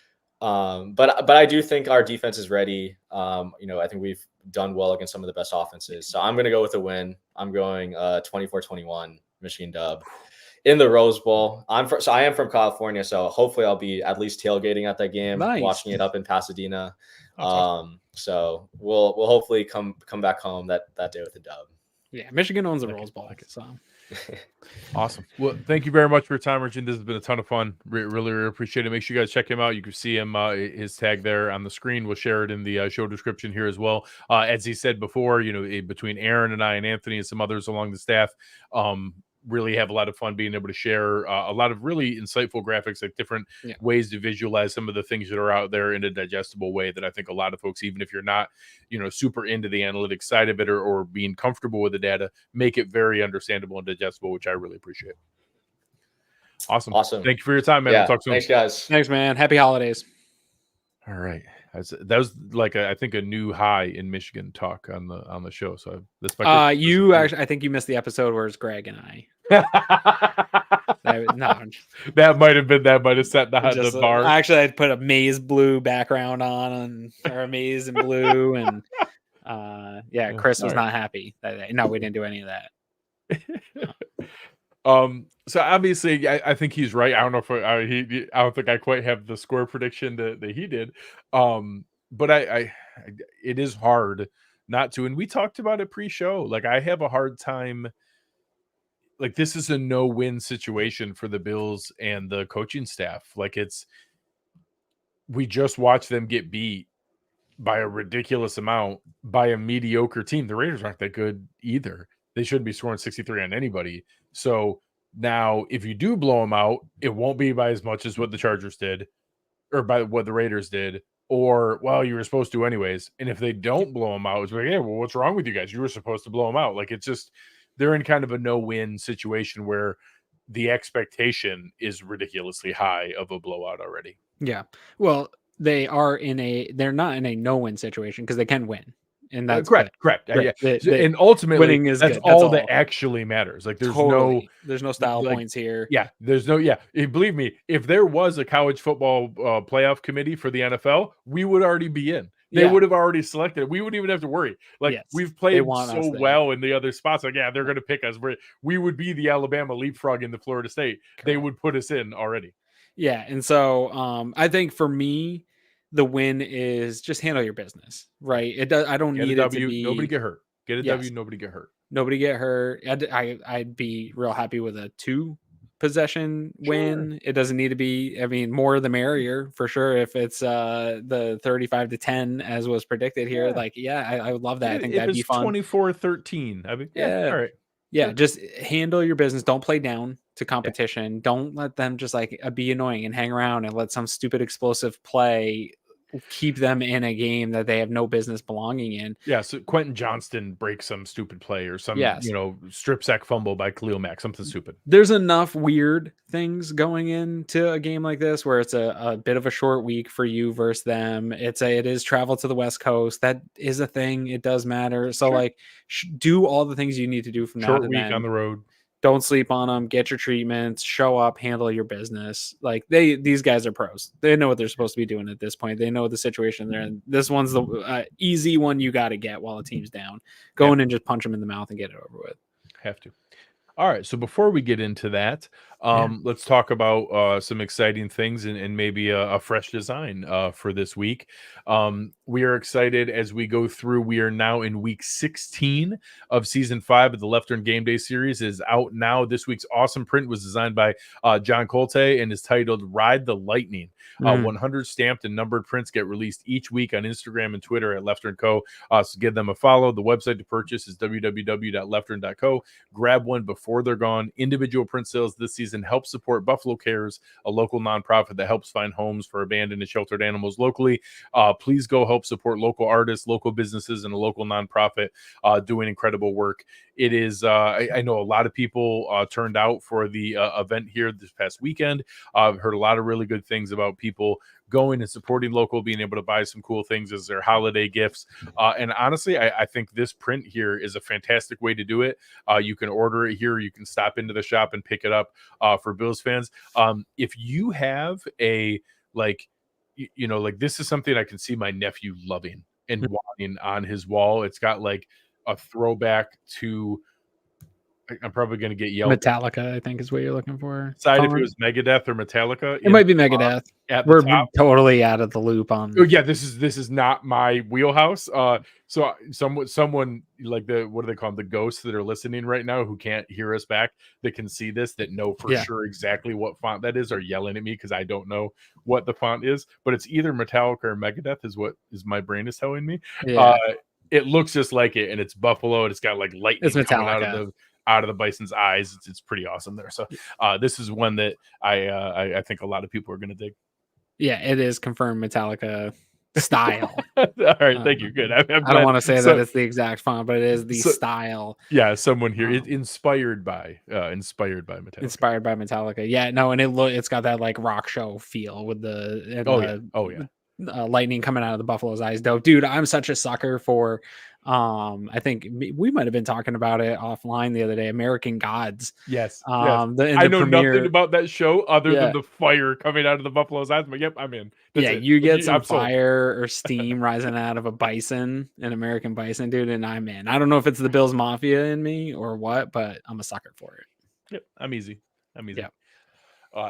Speaker 6: but I do think our defense is ready. I think we've done well against some of the best offenses. So I'm going to go with a win. I'm going 24-21 Michigan dub in the Rose Bowl. I am from California, so hopefully I'll be at least tailgating at that game, watching it up in Pasadena. So we'll hopefully come back home that day with a dub.
Speaker 5: Yeah, Michigan owns the Rose Bowl, so.
Speaker 1: Awesome. Well, thank you very much for your time, Arjun. This has been a ton of fun. Really appreciate it. Make sure you guys check him out. You can see him, his tag there on the screen. We'll share it in the show description here as well. As he said before, between Aaron and I and Anthony and some others along the staff, really have a lot of fun being able to share a lot of really insightful graphics, like different ways to visualize some of the things that are out there in a digestible way that I think a lot of folks, even if you're not, super into the analytics side of it or being comfortable with the data, make it very understandable and digestible, which I really appreciate. Awesome.
Speaker 6: Awesome.
Speaker 1: Thank you for your time, man.
Speaker 6: Yeah.
Speaker 1: We'll talk soon.
Speaker 6: Thanks, guys.
Speaker 5: Thanks, man. Happy holidays.
Speaker 1: All right. That was like I think a new high in Michigan talk on the show. So this might
Speaker 5: you actually, I think you missed the episode where it's Greg and I. No,
Speaker 1: that might have set the bar.
Speaker 5: Actually, I'd put a maize blue background on, or a maize and blue, and Chris was not happy. No, we didn't do any of that.
Speaker 1: So obviously, I think he's right. I don't know if I don't think I quite have the score prediction that he did. But it is hard not to, and we talked about it pre-show. Like, I have a hard time. Like, this is a no-win situation for the Bills and the coaching staff. Like, we just watched them get beat by a ridiculous amount by a mediocre team. The Raiders aren't that good either. They shouldn't be scoring 63 on anybody. So now, if you do blow them out, it won't be by as much as what the Chargers did, or by what the Raiders did, or, well, you were supposed to anyways. And if they don't blow them out, it's like, yeah, well, what's wrong with you guys? You were supposed to blow them out. Like, it's just, they're in kind of a no-win situation where the expectation is ridiculously high of a blowout already.
Speaker 5: Yeah. Well, they're not in a no-win situation because they can win. And that's
Speaker 1: correct.
Speaker 5: Right.
Speaker 1: Yeah. And ultimately,
Speaker 5: winning is
Speaker 1: that's
Speaker 5: good.
Speaker 1: all that actually matters. Like, there's
Speaker 5: no style points here.
Speaker 1: Yeah, there's no. Yeah, believe me, if there was a college football playoff committee for the NFL, we would already be in. They would have already selected it. We wouldn't even have to worry. Like, we've played so well in the other spots. Like, yeah, they're going to pick us. We would be the Alabama leapfrog in the Florida State. Correct. They would put us in already.
Speaker 5: Yeah, and so I think for me, the win is just handle your business, right? It does. I don't need it to be
Speaker 1: nobody get hurt. Get a W. Nobody get hurt.
Speaker 5: Nobody get hurt. I'd be real happy with a 2-possession win. It doesn't need to be. I mean, more the merrier for sure. If it's the 35-10 as was predicted here, I would love that. I think that'd be fun.
Speaker 1: 24-13. I mean, all right.
Speaker 5: Yeah, just handle your business. Don't play down to competition. Yeah. Don't let them just be annoying and hang around and let some stupid explosive play keep them in a game that they have no business belonging in.
Speaker 1: Yeah, so Quentin Johnston breaks some stupid play or some strip sack fumble by Khalil Mack, something stupid.
Speaker 5: There's enough weird things going into a game like this where it's a bit of a short week for you versus them. It is travel to the West Coast. That is a thing. It does matter. So do all the things you need to do from
Speaker 1: short
Speaker 5: now to
Speaker 1: week
Speaker 5: then.
Speaker 1: On the road.
Speaker 5: Don't sleep on them. Get your treatments. Show up. Handle your business. Like these guys are pros. They know what they're supposed to be doing at this point. They know the situation they're in. This one's the easy one you got to get while the team's down. Go in and just punch them in the mouth and get it over with.
Speaker 1: Have to. All right. So before we get into that, let's talk about some exciting things and maybe a fresh design for this week. We are excited as we go through. We are now in week 16 of season 5 of the Leftern Gameday series is out now. This week's awesome print was designed by John Colte and is titled Ride the Lightning. 100 stamped and numbered prints get released each week on Instagram and Twitter at Leftern Co. So give them a follow. The website to purchase is www.leftern.co. Grab one before they're gone. Individual print sales this season help support Buffalo Cares, a local nonprofit that helps find homes for abandoned and sheltered animals locally. Please go help support local artists, local businesses, and a local nonprofit doing incredible work. It is, I know a lot of people turned out for the event here this past weekend. I've heard a lot of really good things about people going and supporting local, being able to buy some cool things as their holiday gifts. And honestly, I think this print here is a fantastic way to do it. You can order it here. You can stop into the shop and pick it up for Bills fans. If you have a, this is something I can see my nephew loving and wanting on his wall. It's got a throwback to, I'm probably going to get yelled.
Speaker 5: Metallica, I think, is what you're looking for.
Speaker 1: Decide if it was Megadeth or Metallica.
Speaker 5: It might be Megadeth. We're totally out of the loop on.
Speaker 1: Oh yeah, this is not my wheelhouse. So someone what do they call them? The ghosts that are listening right now who can't hear us back that can see this that know for sure exactly what font that is are yelling at me because I don't know what the font is, but it's either Metallica or Megadeth is what my brain is telling me.
Speaker 5: Yeah.
Speaker 1: It looks just like it, and it's buffalo, and it's got lightning coming out of the bison's eyes. It's pretty awesome there. So this is one that I think a lot of people are going to dig.
Speaker 5: Yeah, it is confirmed Metallica style.
Speaker 1: All right, thank you. Good. I'm
Speaker 5: I don't
Speaker 1: glad.
Speaker 5: want to say
Speaker 1: So-
Speaker 5: that it's the exact font, but it is the
Speaker 1: so-
Speaker 5: style.
Speaker 1: Yeah, someone here. It's
Speaker 5: Um,
Speaker 1: inspired by Metallica.
Speaker 5: Inspired by Metallica. Yeah, no, and it's got that like rock show feel with the
Speaker 1: Oh yeah.
Speaker 5: lightning coming out of the buffalo's eyes. Dope, dude. I'm such a sucker for. I think we might have been talking about it offline the other day. American Gods.
Speaker 1: Yes.
Speaker 5: The
Speaker 1: I know
Speaker 5: premiere,
Speaker 1: nothing about that show other
Speaker 5: Yeah.
Speaker 1: than the fire coming out of the buffalo's eyes. But yep, I'm in. That's
Speaker 5: yeah,
Speaker 1: it.
Speaker 5: you get some
Speaker 1: I'm sold.
Speaker 5: fire or steam rising out of a bison, an American bison, dude, and I'm in. I don't know if it's the Bills Mafia in me or what, but I'm a sucker for it.
Speaker 1: Yep, I'm easy.
Speaker 5: Yeah.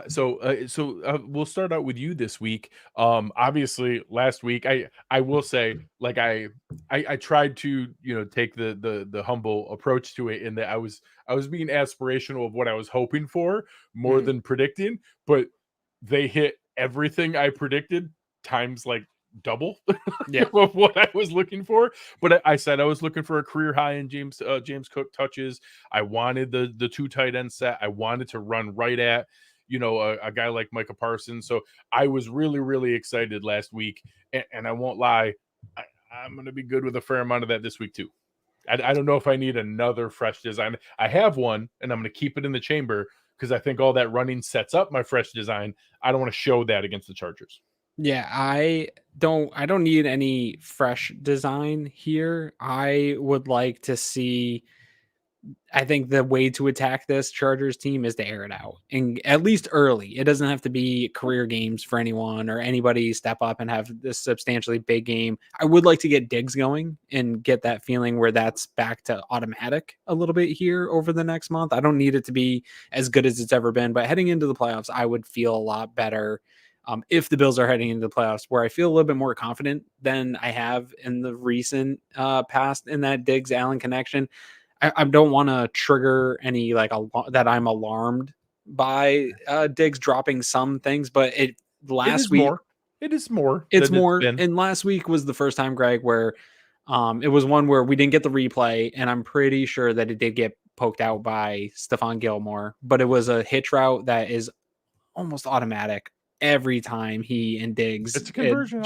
Speaker 1: So we'll start out with you this week. Obviously, last week I will say, like I tried to take the humble approach to it, in that I was being aspirational of what I was hoping for more than predicting, but they hit everything I predicted times like double of what I was looking for. But I said I was looking for a career high in James Cook touches. I wanted the 2 tight end set. I wanted to run right at a guy like Micah Parsons. So I was really, really excited last week, and I won't lie, I'm going to be good with a fair amount of that this week too. I don't know if I need another fresh design. I have one, and I'm going to keep it in the chamber because I think all that running sets up my fresh design. I don't want to show that against the Chargers.
Speaker 5: Yeah, I don't need any fresh design here. I would like to see, I think the way to attack this Chargers team is to air it out, and at least early. It doesn't have to be career games for anyone or anybody step up and have this substantially big game. I would like to get Diggs going and get that feeling where that's back to automatic a little bit here over the next month. I don't need it to be as good as it's ever been, but heading into the playoffs, I would feel a lot better if the Bills are heading into the playoffs, where I feel a little bit more confident than I have in the recent past in that Diggs Allen connection. I don't want to trigger any that I'm alarmed by Diggs dropping some things, but last week
Speaker 1: it is more.
Speaker 5: It's more. And last week was the first time, Greg, where it was one where we didn't get the replay, and I'm pretty sure that it did get poked out by Stephon Gilmore, but it was a hitch route that is almost automatic every time he and Diggs.
Speaker 1: It's a conversion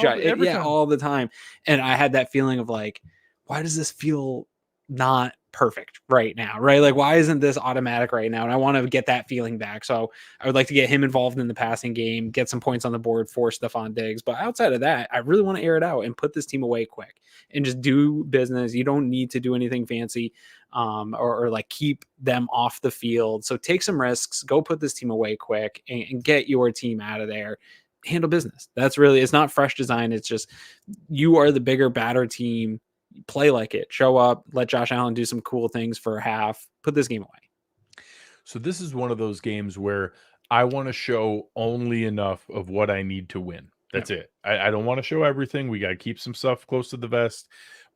Speaker 5: all the time. And I had that feeling of like, why does this feel not perfect right now, right? Like, why isn't this automatic right now? And I want to get that feeling back. So I would like to get him involved in the passing game, get some points on the board for Stephon Diggs. But outside of that, I really want to air it out and put this team away quick and just do business. You don't need to do anything fancy or like keep them off the field. So take some risks, go put this team away quick and get your team out of there. Handle business. That's really, it's not fresh design. It's just, you are the bigger, badder team. Play like it, show up, let Josh Allen do some cool things for a half, put this game away.
Speaker 1: So this is one of those games where I want to show only enough of what I need to win. That's it. I don't want to show everything. We got to keep some stuff close to the vest.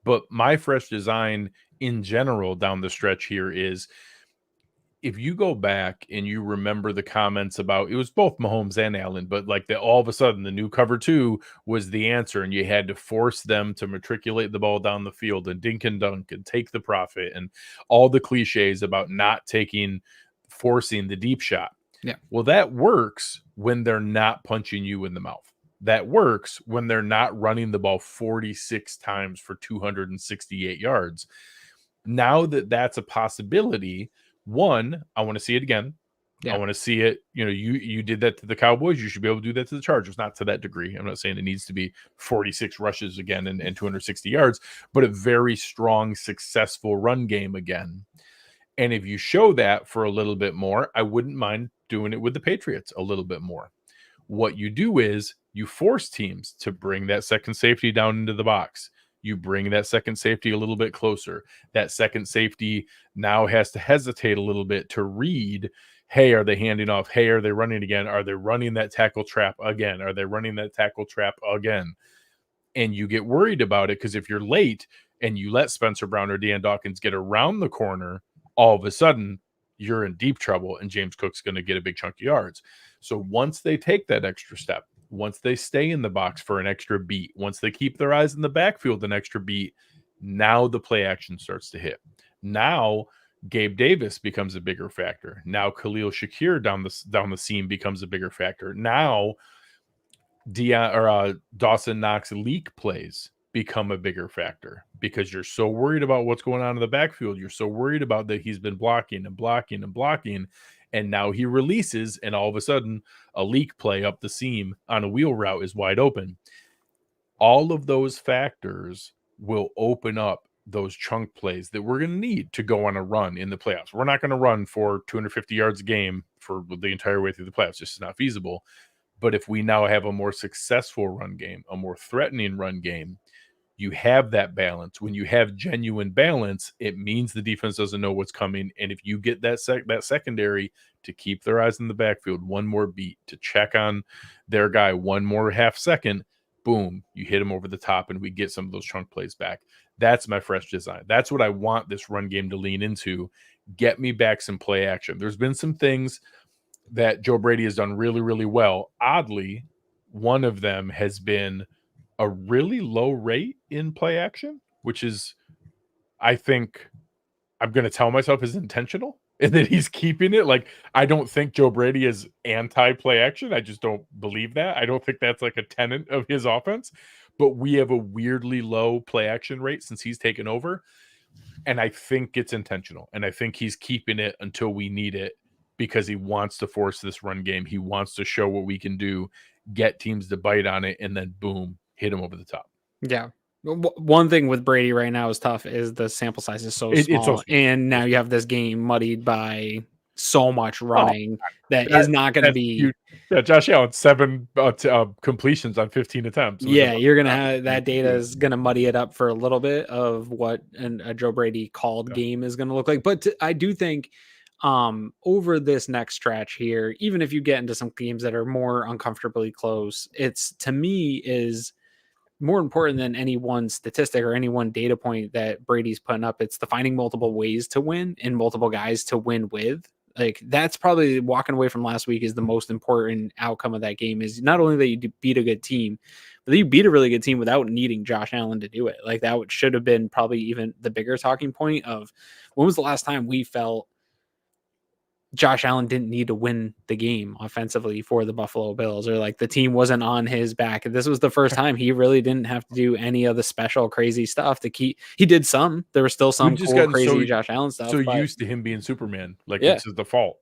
Speaker 1: But my fresh design in general down the stretch here is, if you go back and you remember the comments about, it was both Mahomes and Allen, but like all of a sudden the new cover 2 was the answer, and you had to force them to matriculate the ball down the field and dink and dunk and take the profit and all the cliches about not forcing the deep shot.
Speaker 5: Yeah.
Speaker 1: Well, that works when they're not punching you in the mouth. That works when they're not running the ball 46 times for 268 yards. Now that that's a possibility, one, I want to see it again. Yeah. I want to see it. You did that to the Cowboys. You should be able to do that to the Chargers. Not to that degree. I'm not saying it needs to be 46 rushes again and 260 yards, but a very strong, successful run game again. And if you show that for a little bit more, I wouldn't mind doing it with the Patriots a little bit more. What you do is you force teams to bring that second safety down into the box. You bring that second safety a little bit closer. That second safety now has to hesitate a little bit to read, hey, are they handing off? Hey, are they running again? Are they running that tackle trap again? Are they running that tackle trap again? And you get worried about it, because if you're late and you let Spencer Brown or Deion Dawkins get around the corner, all of a sudden you're in deep trouble, and James Cook's going to get a big chunk of yards. So once they take that extra step, once they stay in the box for an extra beat, once they keep their eyes in the backfield an extra beat, now the play action starts to hit. Now Gabe Davis becomes a bigger factor. Now Khalil Shakir down the seam becomes a bigger factor. Now Dawson Knox leak plays become a bigger factor because you're so worried about what's going on in the backfield. You're so worried about that he's been blocking and blocking and blocking. And now he releases, and all of a sudden, a leak play up the seam on a wheel route is wide open. All of those factors will open up those chunk plays that we're going to need to go on a run in the playoffs. We're not going to run for 250 yards a game for the entire way through the playoffs. This is not feasible. But if we now have a more successful run game, a more threatening run game, you have that balance. When you have genuine balance, it means the defense doesn't know what's coming. And if you get that secondary to keep their eyes in the backfield, one more beat, to check on their guy one more half second, boom, you hit him over the top and we get some of those chunk plays back. That's my fresh design. That's what I want this run game to lean into. Get me back some play action. There's been some things that Joe Brady has done really, really well. Oddly, one of them has been a really low rate in play action, which is, I think, I'm going to tell myself is intentional and that he's keeping it. Like, I don't think Joe Brady is anti-play action. I just don't believe that. I don't think that's like a tenet of his offense, but we have a weirdly low play action rate since he's taken over. And I think it's intentional. And I think he's keeping it until we need it because he wants to force this run game. He wants to show what we can do, get teams to bite on it, and then boom, hit him over the top.
Speaker 5: Yeah. One thing with Brady right now is tough is the sample size is so small.
Speaker 1: It's so small.
Speaker 5: And now you have this game muddied by so much running that is not going to be
Speaker 1: huge. Yeah, Josh Allen 7 completions on 15 attempts.
Speaker 5: You're gonna have that data is gonna muddy it up for a little bit of what a Joe Brady called game is gonna look like. But I do think over this next stretch here, even if you get into some games that are more uncomfortably close, it's, to me, is more important than any one statistic or any one data point that Brady's putting up. It's the finding multiple ways to win and multiple guys to win with. Like, that's probably, walking away from last week, is the most important outcome of that game, is not only that you beat a good team, but that you beat a really good team without needing Josh Allen to do it. Like, that should have been probably even the bigger talking point of when was the last time we felt Josh Allen didn't need to win the game offensively for the Buffalo Bills, or like the team wasn't on his back. This was the first time he really didn't have to do any of the special crazy stuff to keep. He did some. There was still some cool, crazy Josh Allen stuff.
Speaker 1: So used to him being Superman, like it's his default.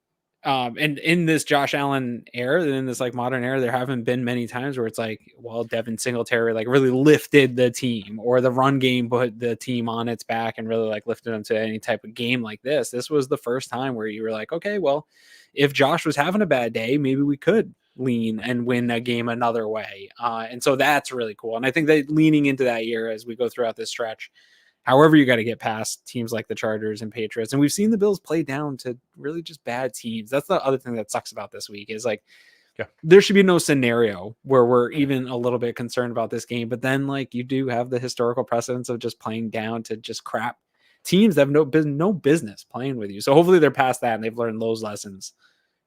Speaker 5: And in this Josh Allen era, in this like modern era, there haven't been many times where it's like, well, Devin Singletary like really lifted the team, or the run game put the team on its back and really like lifted them to any type of game like this. This was the first time where you were like, okay, well, if Josh was having a bad day, maybe we could lean and win a game another way. And so that's really cool. And I think that leaning into that year as we go throughout this stretch, however, you got to get past teams like the Chargers and Patriots. And we've seen the Bills play down to really just bad teams. That's the other thing that sucks about this week is like, there should be no scenario where we're even a little bit concerned about this game. But then like you do have the historical precedence of just playing down to just crap teams that have no business playing with you. So hopefully they're past that and they've learned those lessons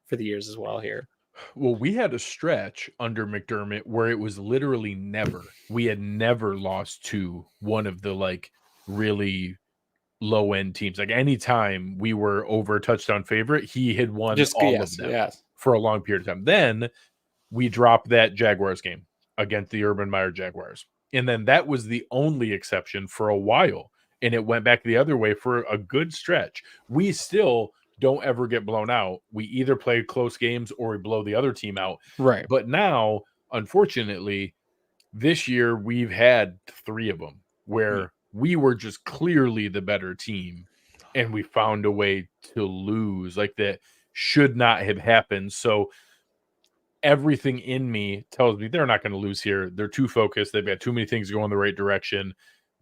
Speaker 5: for the years as well here.
Speaker 1: Well, we had a stretch under McDermott where it was literally never. We had never lost to one of the like really low end teams. Like anytime we were over a touchdown favorite, he had won all of them for a long period of time. Then we dropped that Jaguars game against the Urban Meyer Jaguars. And then that was the only exception for a while. And it went back the other way for a good stretch. We still don't ever get blown out. We either play close games or we blow the other team out.
Speaker 5: Right.
Speaker 1: But now, unfortunately, this year we've had 3 of them where we were just clearly the better team and we found a way to lose. Like, that should not have happened. So everything in me tells me they're not going to lose here. They're too focused. They've got too many things going the right direction.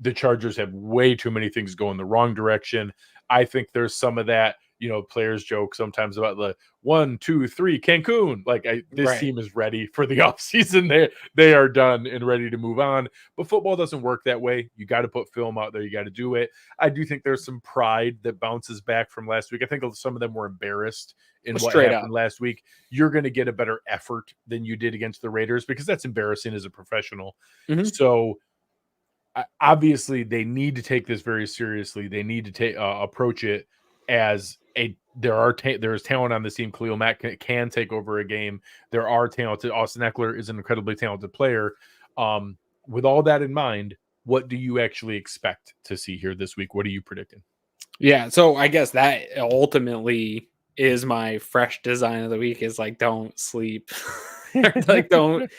Speaker 1: The Chargers have way too many things going the wrong direction. I think there's some of that, you know, players joke sometimes about the 1, 2, 3 Cancun. Like, this team is ready for the offseason. They are done and ready to move on. But football doesn't work that way. You got to put film out there. You got to do it. I do think there's some pride that bounces back from last week. I think some of them were embarrassed in what happened last week. You're going to get a better effort than you did against the Raiders because that's embarrassing as a professional. So obviously they need to take this very seriously. They need to approach it as a there's talent on this team. Khalil Mack can take over a game. There are talented. Austin Eckler is an incredibly talented player. With all that in mind, what do you actually expect to see here this week? What are you predicting?
Speaker 5: Yeah, so I guess that ultimately is my fresh design of the week is like, don't sleep. Like, don't,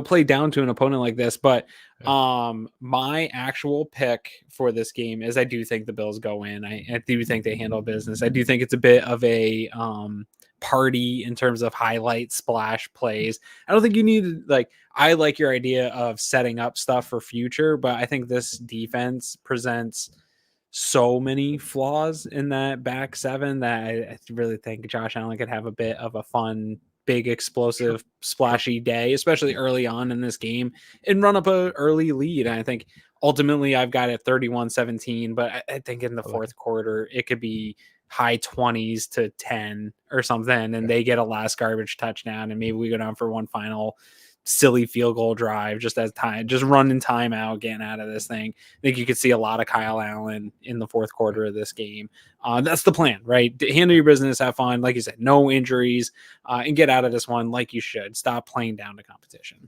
Speaker 5: play down to an opponent like this. But my actual pick for this game is I do think the Bills go in. I do think they handle business. I do think it's a bit of a party in terms of highlight splash plays. I don't think you need I like your idea of setting up stuff for future, but I think this defense presents so many flaws in that back seven that I really think Josh Allen could have a bit of a fun, big, explosive, splashy day, especially early on in this game, and run up a early lead. And I think ultimately I've got it 31-17, but I think in the fourth quarter, it could be high 20s to 10 or something, and they get a last garbage touchdown, and maybe we go down for one final silly field goal drive just as time, just running time out, getting out of this thing. I think you could see a lot of Kyle Allen in the fourth quarter of this game. That's the plan, right? Handle your business, have fun. Like you said, no injuries, and get out of this one like you should. Stop playing down the competition.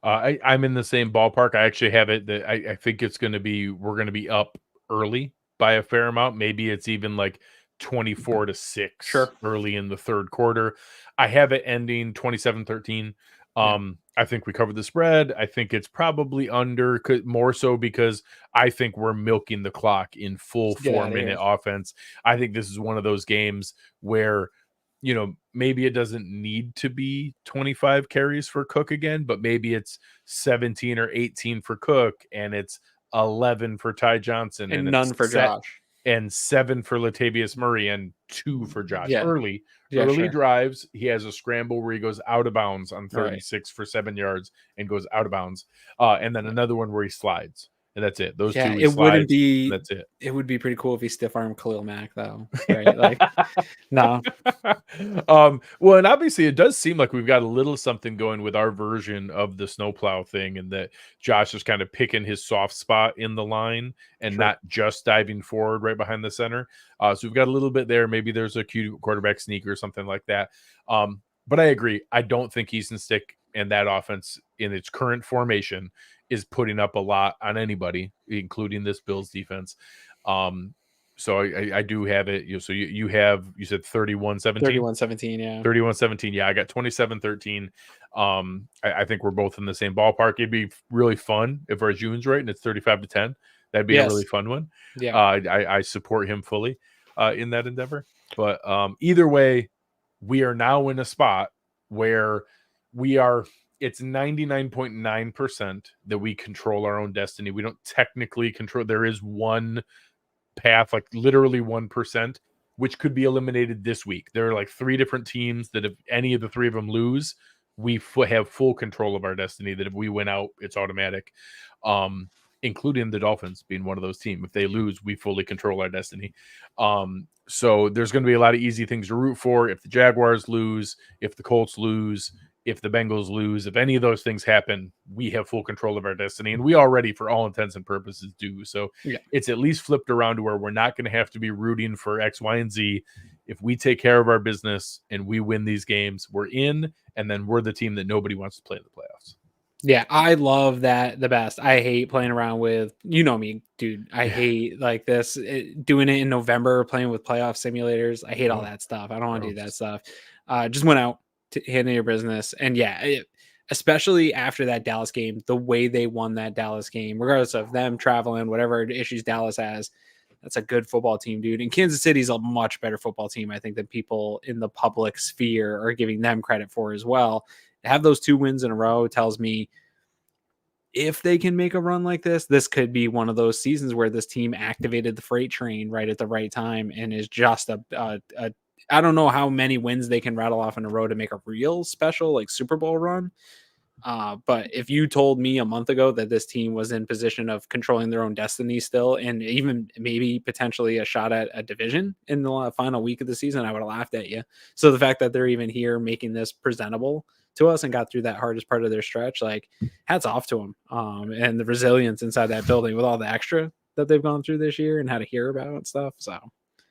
Speaker 1: I'm in the same ballpark. I actually have it that I think we're going to be up early by a fair amount. Maybe it's even like 24-6 early in the third quarter. I have it ending 27-13. I think we covered the spread. I think it's probably under, more so because I think we're milking the clock in full 4-minute offense. I think this is one of those games where, maybe it doesn't need to be 25 carries for Cook again, but maybe it's 17 or 18 for Cook and it's 11 for Ty Johnson
Speaker 5: and none for Josh.
Speaker 1: And 7 for Latavius Murray and 2 for Josh. Early drives. He has a scramble where he goes out of bounds on 36 for 7 yards and goes out of bounds. And then another one where he slides. And that's it. Those two.
Speaker 5: It wouldn't be.
Speaker 1: That's it.
Speaker 5: It would be pretty cool if he stiff armed Khalil Mack, though. Right? Like, no.
Speaker 1: Well, and obviously it does seem like we've got a little something going with our version of the snowplow thing, and that Josh is kind of picking his soft spot in the line and not just diving forward right behind the center. So we've got a little bit there. Maybe there's a cute quarterback sneak or something like that. But I agree. I don't think Easton Stick and that offense in its current formation is putting up a lot on anybody, including this Bills defense. So I do have it. So you said 31-17?
Speaker 5: 31-17, yeah.
Speaker 1: 31-17, yeah. I got 27-13. I think we're both in the same ballpark. It'd be really fun if Arjun's right and it's 35-10. That'd be a really fun one.
Speaker 5: Yeah.
Speaker 1: I support him fully in that endeavor. But either way, we are now in a spot where it's 99.9% that we control our own destiny. We don't technically control. There is one path, like literally 1%, which could be eliminated this week. There are like 3 different teams that if any of the 3 of them lose, we have full control of our destiny. That if we win out, it's automatic, including the Dolphins being one of those teams. If they lose, we fully control our destiny. So there's going to be a lot of easy things to root for. If the Jaguars lose, if the Colts lose, if the Bengals lose, if any of those things happen, we have full control of our destiny. And we already, for all intents and purposes, do. So it's at least flipped around to where we're not going to have to be rooting for X, Y, and Z. If we take care of our business and we win these games, we're in, and then we're the team that nobody wants to play in the playoffs.
Speaker 5: Yeah, I love that the best. I hate playing around with, me, dude. I hate like this, doing it in November, playing with playoff simulators. I hate all that stuff. I don't want to do that stuff. Just went out to handle your business. And especially after that Dallas game, the way they won that Dallas game, regardless of them traveling, whatever issues Dallas has, that's a good football team, dude. And Kansas City's a much better football team, I think, than people in the public sphere are giving them credit for as well. To have those 2 wins in a row tells me if they can make a run like this, this could be one of those seasons where this team activated the freight train right at the right time and is just I don't know how many wins they can rattle off in a row to make a real special like Super Bowl run. But if you told me a month ago that this team was in position of controlling their own destiny still, and even maybe potentially a shot at a division in the final week of the season, I would have laughed at you. So the fact that they're even here making this presentable to us and got through that hardest part of their stretch, like, hats off to them. And the resilience inside that building with all the extra that they've gone through this year and how to hear about and stuff. So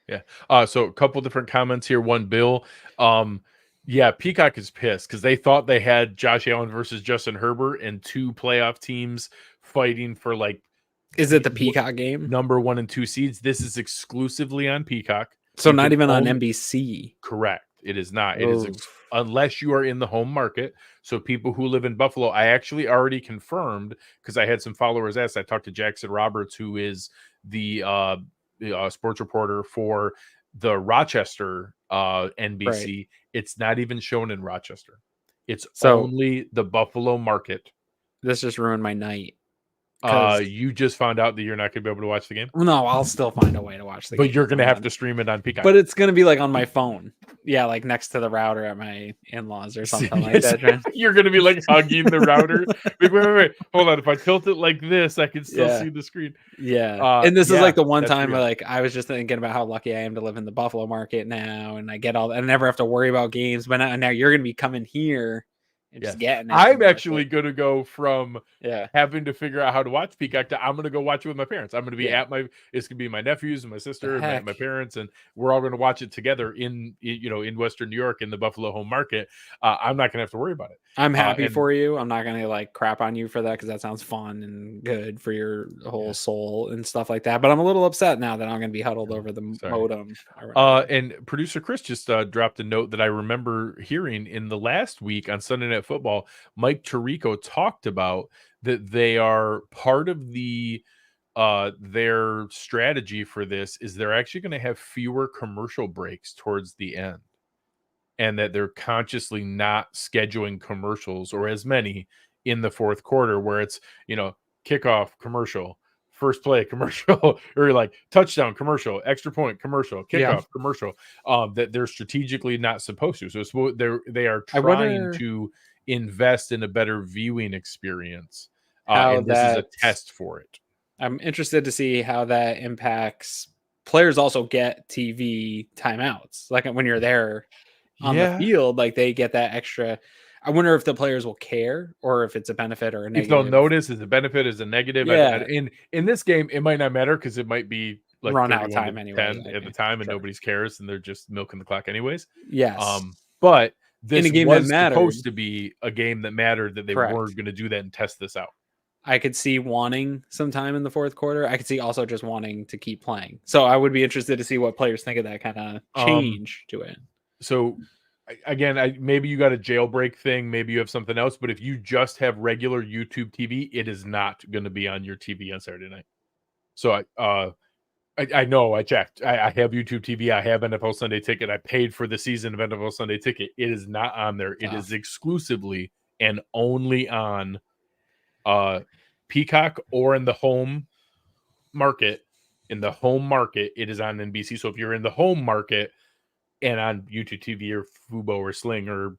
Speaker 1: Yeah. So a couple different comments here. One, Bill. Yeah, Peacock is pissed because they thought they had Josh Allen versus Justin Herbert and 2 playoff teams fighting for like
Speaker 5: Is it the Peacock game?
Speaker 1: number 1 and 2 seeds. This is exclusively on Peacock.
Speaker 5: So
Speaker 1: You
Speaker 5: not
Speaker 1: can
Speaker 5: even on
Speaker 1: only-
Speaker 5: NBC.
Speaker 1: Correct. It is not. It is
Speaker 5: Oof.
Speaker 1: unless you are in the home market. So people who live in Buffalo, I actually already confirmed because I had some followers ask. I talked to Jackson Roberts, who is the sports reporter for the Rochester NBC.
Speaker 5: Right.
Speaker 1: It's not even shown in Rochester. It's
Speaker 5: So-
Speaker 1: only the Buffalo market.
Speaker 5: This just ruined my night. 'Cause-
Speaker 1: You just found out that you're not going to be able to watch the game,
Speaker 5: No, I'll still find a way to watch the game.
Speaker 1: but you're going to have
Speaker 5: on-
Speaker 1: to stream it on Peacock.
Speaker 5: But it's gonna be like on my phone. Yeah, like next to the router at my in-laws or something like that. Right?
Speaker 1: You're gonna be like hugging the router. Like, wait, hold on. If I tilt it like this, I can still
Speaker 5: Yeah.
Speaker 1: see the screen.
Speaker 5: Yeah. And this is
Speaker 1: yeah,
Speaker 5: like the one
Speaker 1: that's
Speaker 5: time
Speaker 1: real.
Speaker 5: where, like, I was just thinking about how lucky I am to live in the Buffalo market now, and I get all I never have to worry about games. But now you're gonna be coming here and just getting it.
Speaker 1: I'm actually gonna go from
Speaker 5: yeah.
Speaker 1: having to figure out how to watch Peacock to I'm gonna go watch it with my parents. I'm gonna be
Speaker 5: Yeah.
Speaker 1: at it's gonna be my nephews and my sister and my
Speaker 5: heck?
Speaker 1: parents, and we're all gonna watch it together in Western New York in the Buffalo home market. I'm not gonna have to worry about it.
Speaker 5: I'm happy
Speaker 1: and-
Speaker 5: for you. I'm not gonna like crap on you for that because that sounds fun and good for your whole soul and stuff like that. But I'm a little upset now that I'm gonna be huddled over the
Speaker 1: Sorry.
Speaker 5: modem. or whatever.
Speaker 1: And producer Chris just dropped a note that I remember hearing in the last week on Sunday Night Football. Mike Tirico talked about that they are part of the their strategy for this is they're actually going to have fewer commercial breaks towards the end, and that they're consciously not scheduling commercials or as many in the fourth quarter, where it's kickoff commercial, first play commercial, or like touchdown commercial, extra point commercial, kickoff commercial. That they're strategically not supposed to. So they are trying to invest in a better viewing experience, and this is a test for it.
Speaker 5: I'm interested to see how that impacts. Players also get TV timeouts, like when you're there on the field, like they get that extra. I wonder if the players will care or if it's a benefit or a negative.
Speaker 1: If they'll notice, is a benefit, is a negative.
Speaker 5: Yeah.
Speaker 1: In this game, it might not matter because it might be like
Speaker 5: run out
Speaker 1: 31
Speaker 5: time
Speaker 1: to
Speaker 5: anyway
Speaker 1: 10 at the time, and
Speaker 5: Sure.
Speaker 1: nobody's cares, and they're just milking the clock anyways.
Speaker 5: Yes.
Speaker 1: But this
Speaker 5: In a game
Speaker 1: was
Speaker 5: that mattered.
Speaker 1: supposed to be a game that mattered, that they
Speaker 5: Correct.
Speaker 1: weren't going to do that and test this out.
Speaker 5: I could see wanting some time in the fourth quarter. I could see also just wanting to keep playing. So I would be interested to see what players think of that kind of change to it.
Speaker 1: So again, maybe you got a jailbreak thing, maybe you have something else, but if you just have regular YouTube TV, it is not going to be on your TV on Saturday night. So I know, I checked. I have YouTube TV. I have NFL Sunday Ticket. I paid for the season of NFL Sunday Ticket. It is not on there. It is exclusively and only on Peacock or in the home market. In the home market, it is on NBC. So if you're in the home market and on YouTube TV or Fubo or Sling or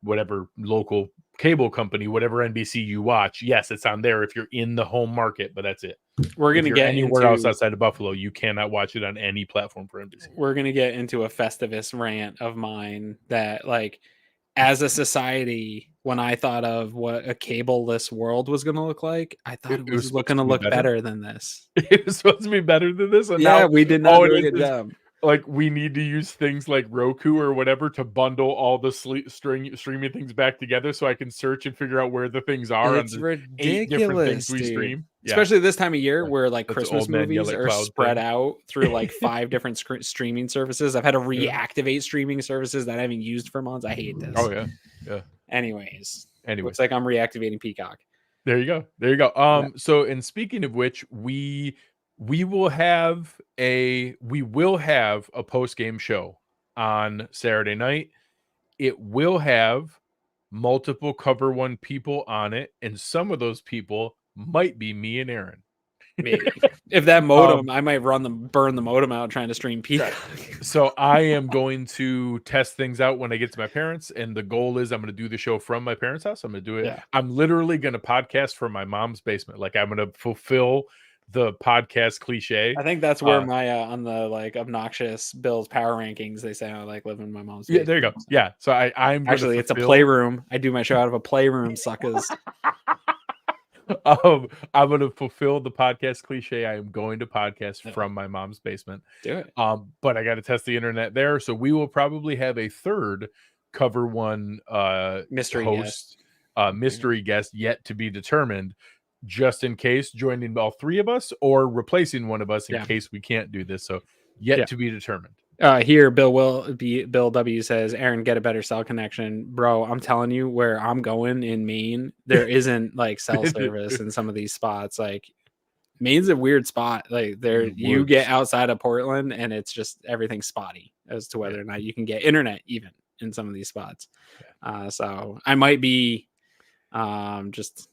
Speaker 1: whatever local cable company, whatever NBC you watch, yes, it's on there if you're in the home market, but that's it.
Speaker 5: We're going to get
Speaker 1: anywhere else outside of Buffalo, you cannot watch it on any platform for NBC.
Speaker 5: We're going to get into a Festivus rant of mine that, like, as a society, when I thought of what a cable-less world was going to look like, I thought it was going to look better than this.
Speaker 1: It was supposed to be better than this. And
Speaker 5: yeah,
Speaker 1: now,
Speaker 5: we did not do a good job.
Speaker 1: Like, we need to use things like Roku or whatever to bundle all the streaming things back together so I can search and figure out where the things are.
Speaker 5: It's
Speaker 1: on the
Speaker 5: ridiculous,
Speaker 1: 8 different things we
Speaker 5: dude.
Speaker 1: stream. Yeah.
Speaker 5: Especially this time of year where like
Speaker 1: That's
Speaker 5: Christmas
Speaker 1: old man
Speaker 5: movies
Speaker 1: yell at
Speaker 5: are
Speaker 1: cloud
Speaker 5: spread
Speaker 1: thing.
Speaker 5: out through like 5 different streaming services. I've had to reactivate streaming services that I haven't used for months. I hate this.
Speaker 1: Oh, yeah. Yeah.
Speaker 5: Anyways,
Speaker 1: Anyway.
Speaker 5: looks like I'm reactivating Peacock.
Speaker 1: There you go. There you go. So, and speaking of which, we will have a post-game show on Saturday night. It will have multiple Cover One people on it, and some of those people might be me and Aaron.
Speaker 5: Maybe. If that modem, I might burn the modem out trying to stream Peacock.
Speaker 1: So I am going to test things out when I get to my parents, and the goal is I'm going to do the show from my parents' house. I'm going to do it.
Speaker 5: Yeah.
Speaker 1: I'm literally going to podcast from my mom's basement. Like, I'm going to fulfill the podcast cliche.
Speaker 5: I think that's where my on the like obnoxious Bills power rankings, they say I like living in my mom's basement.
Speaker 1: Yeah, there you go. Yeah. So I'm
Speaker 5: actually, it's a playroom. I do my show out of a playroom, suckers.
Speaker 1: I'm going to fulfill the podcast cliche. I am going to podcast from my mom's basement.
Speaker 5: Do it.
Speaker 1: But I got to test the internet there. So we will probably have a third Cover One
Speaker 5: Mystery
Speaker 1: host, mystery guest yet to be determined, just in case, joining all three of us or replacing one of us in case we can't do this. So yet to be determined.
Speaker 5: Here, Bill W says, Aaron, get a better cell connection. Bro, I'm telling you, where I'm going in Maine, there isn't like cell service in some of these spots. Like, Maine's a weird spot. Like, there, you get outside of Portland and it's just everything spotty as to whether or not you can get internet even in some of these spots. So I might be just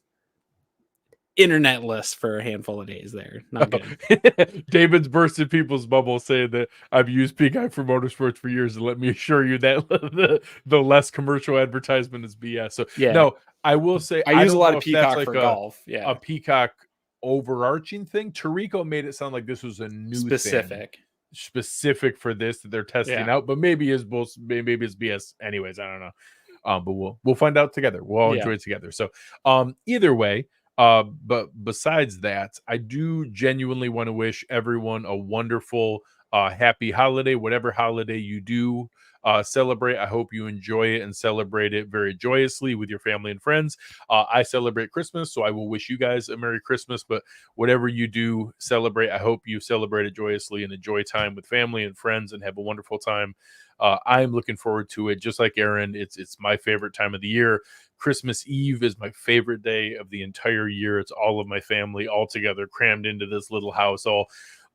Speaker 5: internetless for a handful of days there. Not good.
Speaker 1: David's bursted people's bubble saying that I've used Peacock for motorsports for years, and let me assure you that the less commercial advertisement is BS. So no, I will say
Speaker 5: I use a lot of Peacock for golf.
Speaker 1: A Peacock overarching thing. Tarico made it sound like this was a new specific for this that they're testing out, but maybe it's BS anyways. I don't know. But we'll find out together. We'll all enjoy it together. So either way. But besides that, I do genuinely want to wish everyone a wonderful, happy holiday, whatever holiday you do celebrate. I hope you enjoy it and celebrate it very joyously with your family and friends. I celebrate Christmas, so I will wish you guys a Merry Christmas, but whatever you do celebrate, I hope you celebrate it joyously and enjoy time with family and friends and have a wonderful time. I'm looking forward to it. Just like Aaron, it's my favorite time of the year. Christmas Eve is my favorite day of the entire year. It's all of my family all together, crammed into this little house, all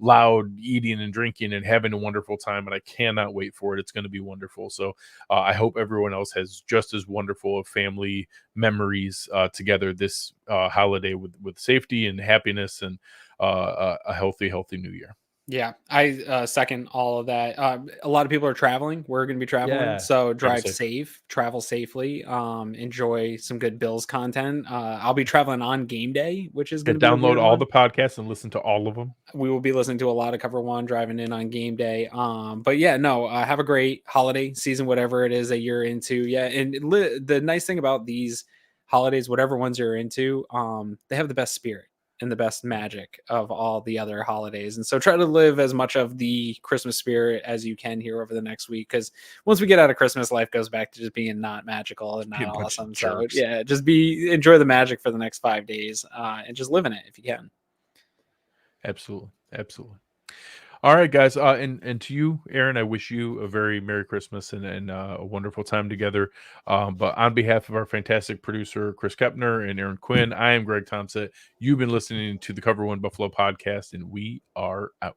Speaker 1: loud, eating and drinking and having a wonderful time. And I cannot wait for it. It's going to be wonderful. So I hope everyone else has just as wonderful of family memories together this holiday with safety and happiness and a healthy new year.
Speaker 5: Yeah, I second all of that. A lot of people are traveling. We're going to be traveling, so drive safe, travel safely. Enjoy some good Bills content. I'll be traveling on game day, which is going to
Speaker 1: download all the podcasts and listen to all of them.
Speaker 5: We will be listening to a lot of Cover One driving in on game day. But yeah, no, have a great holiday season, whatever it is that you're into. Yeah, and the nice thing about these holidays, whatever ones you're into, they have the best spirit and the best magic of all the other holidays. And so try to live as much of the Christmas spirit as you can here over the next week. Because once we get out of Christmas, life goes back to just being not magical and not awesome. So yeah, just enjoy the magic for the next 5 days and just live in it if you can.
Speaker 1: Absolutely. All right, guys. And to you, Aaron, I wish you a very Merry Christmas and a wonderful time together. But on behalf of our fantastic producer, Chris Kepner and Aaron Quinn, I am Greg Tompsett. You've been listening to the Cover One Buffalo podcast, and we are out.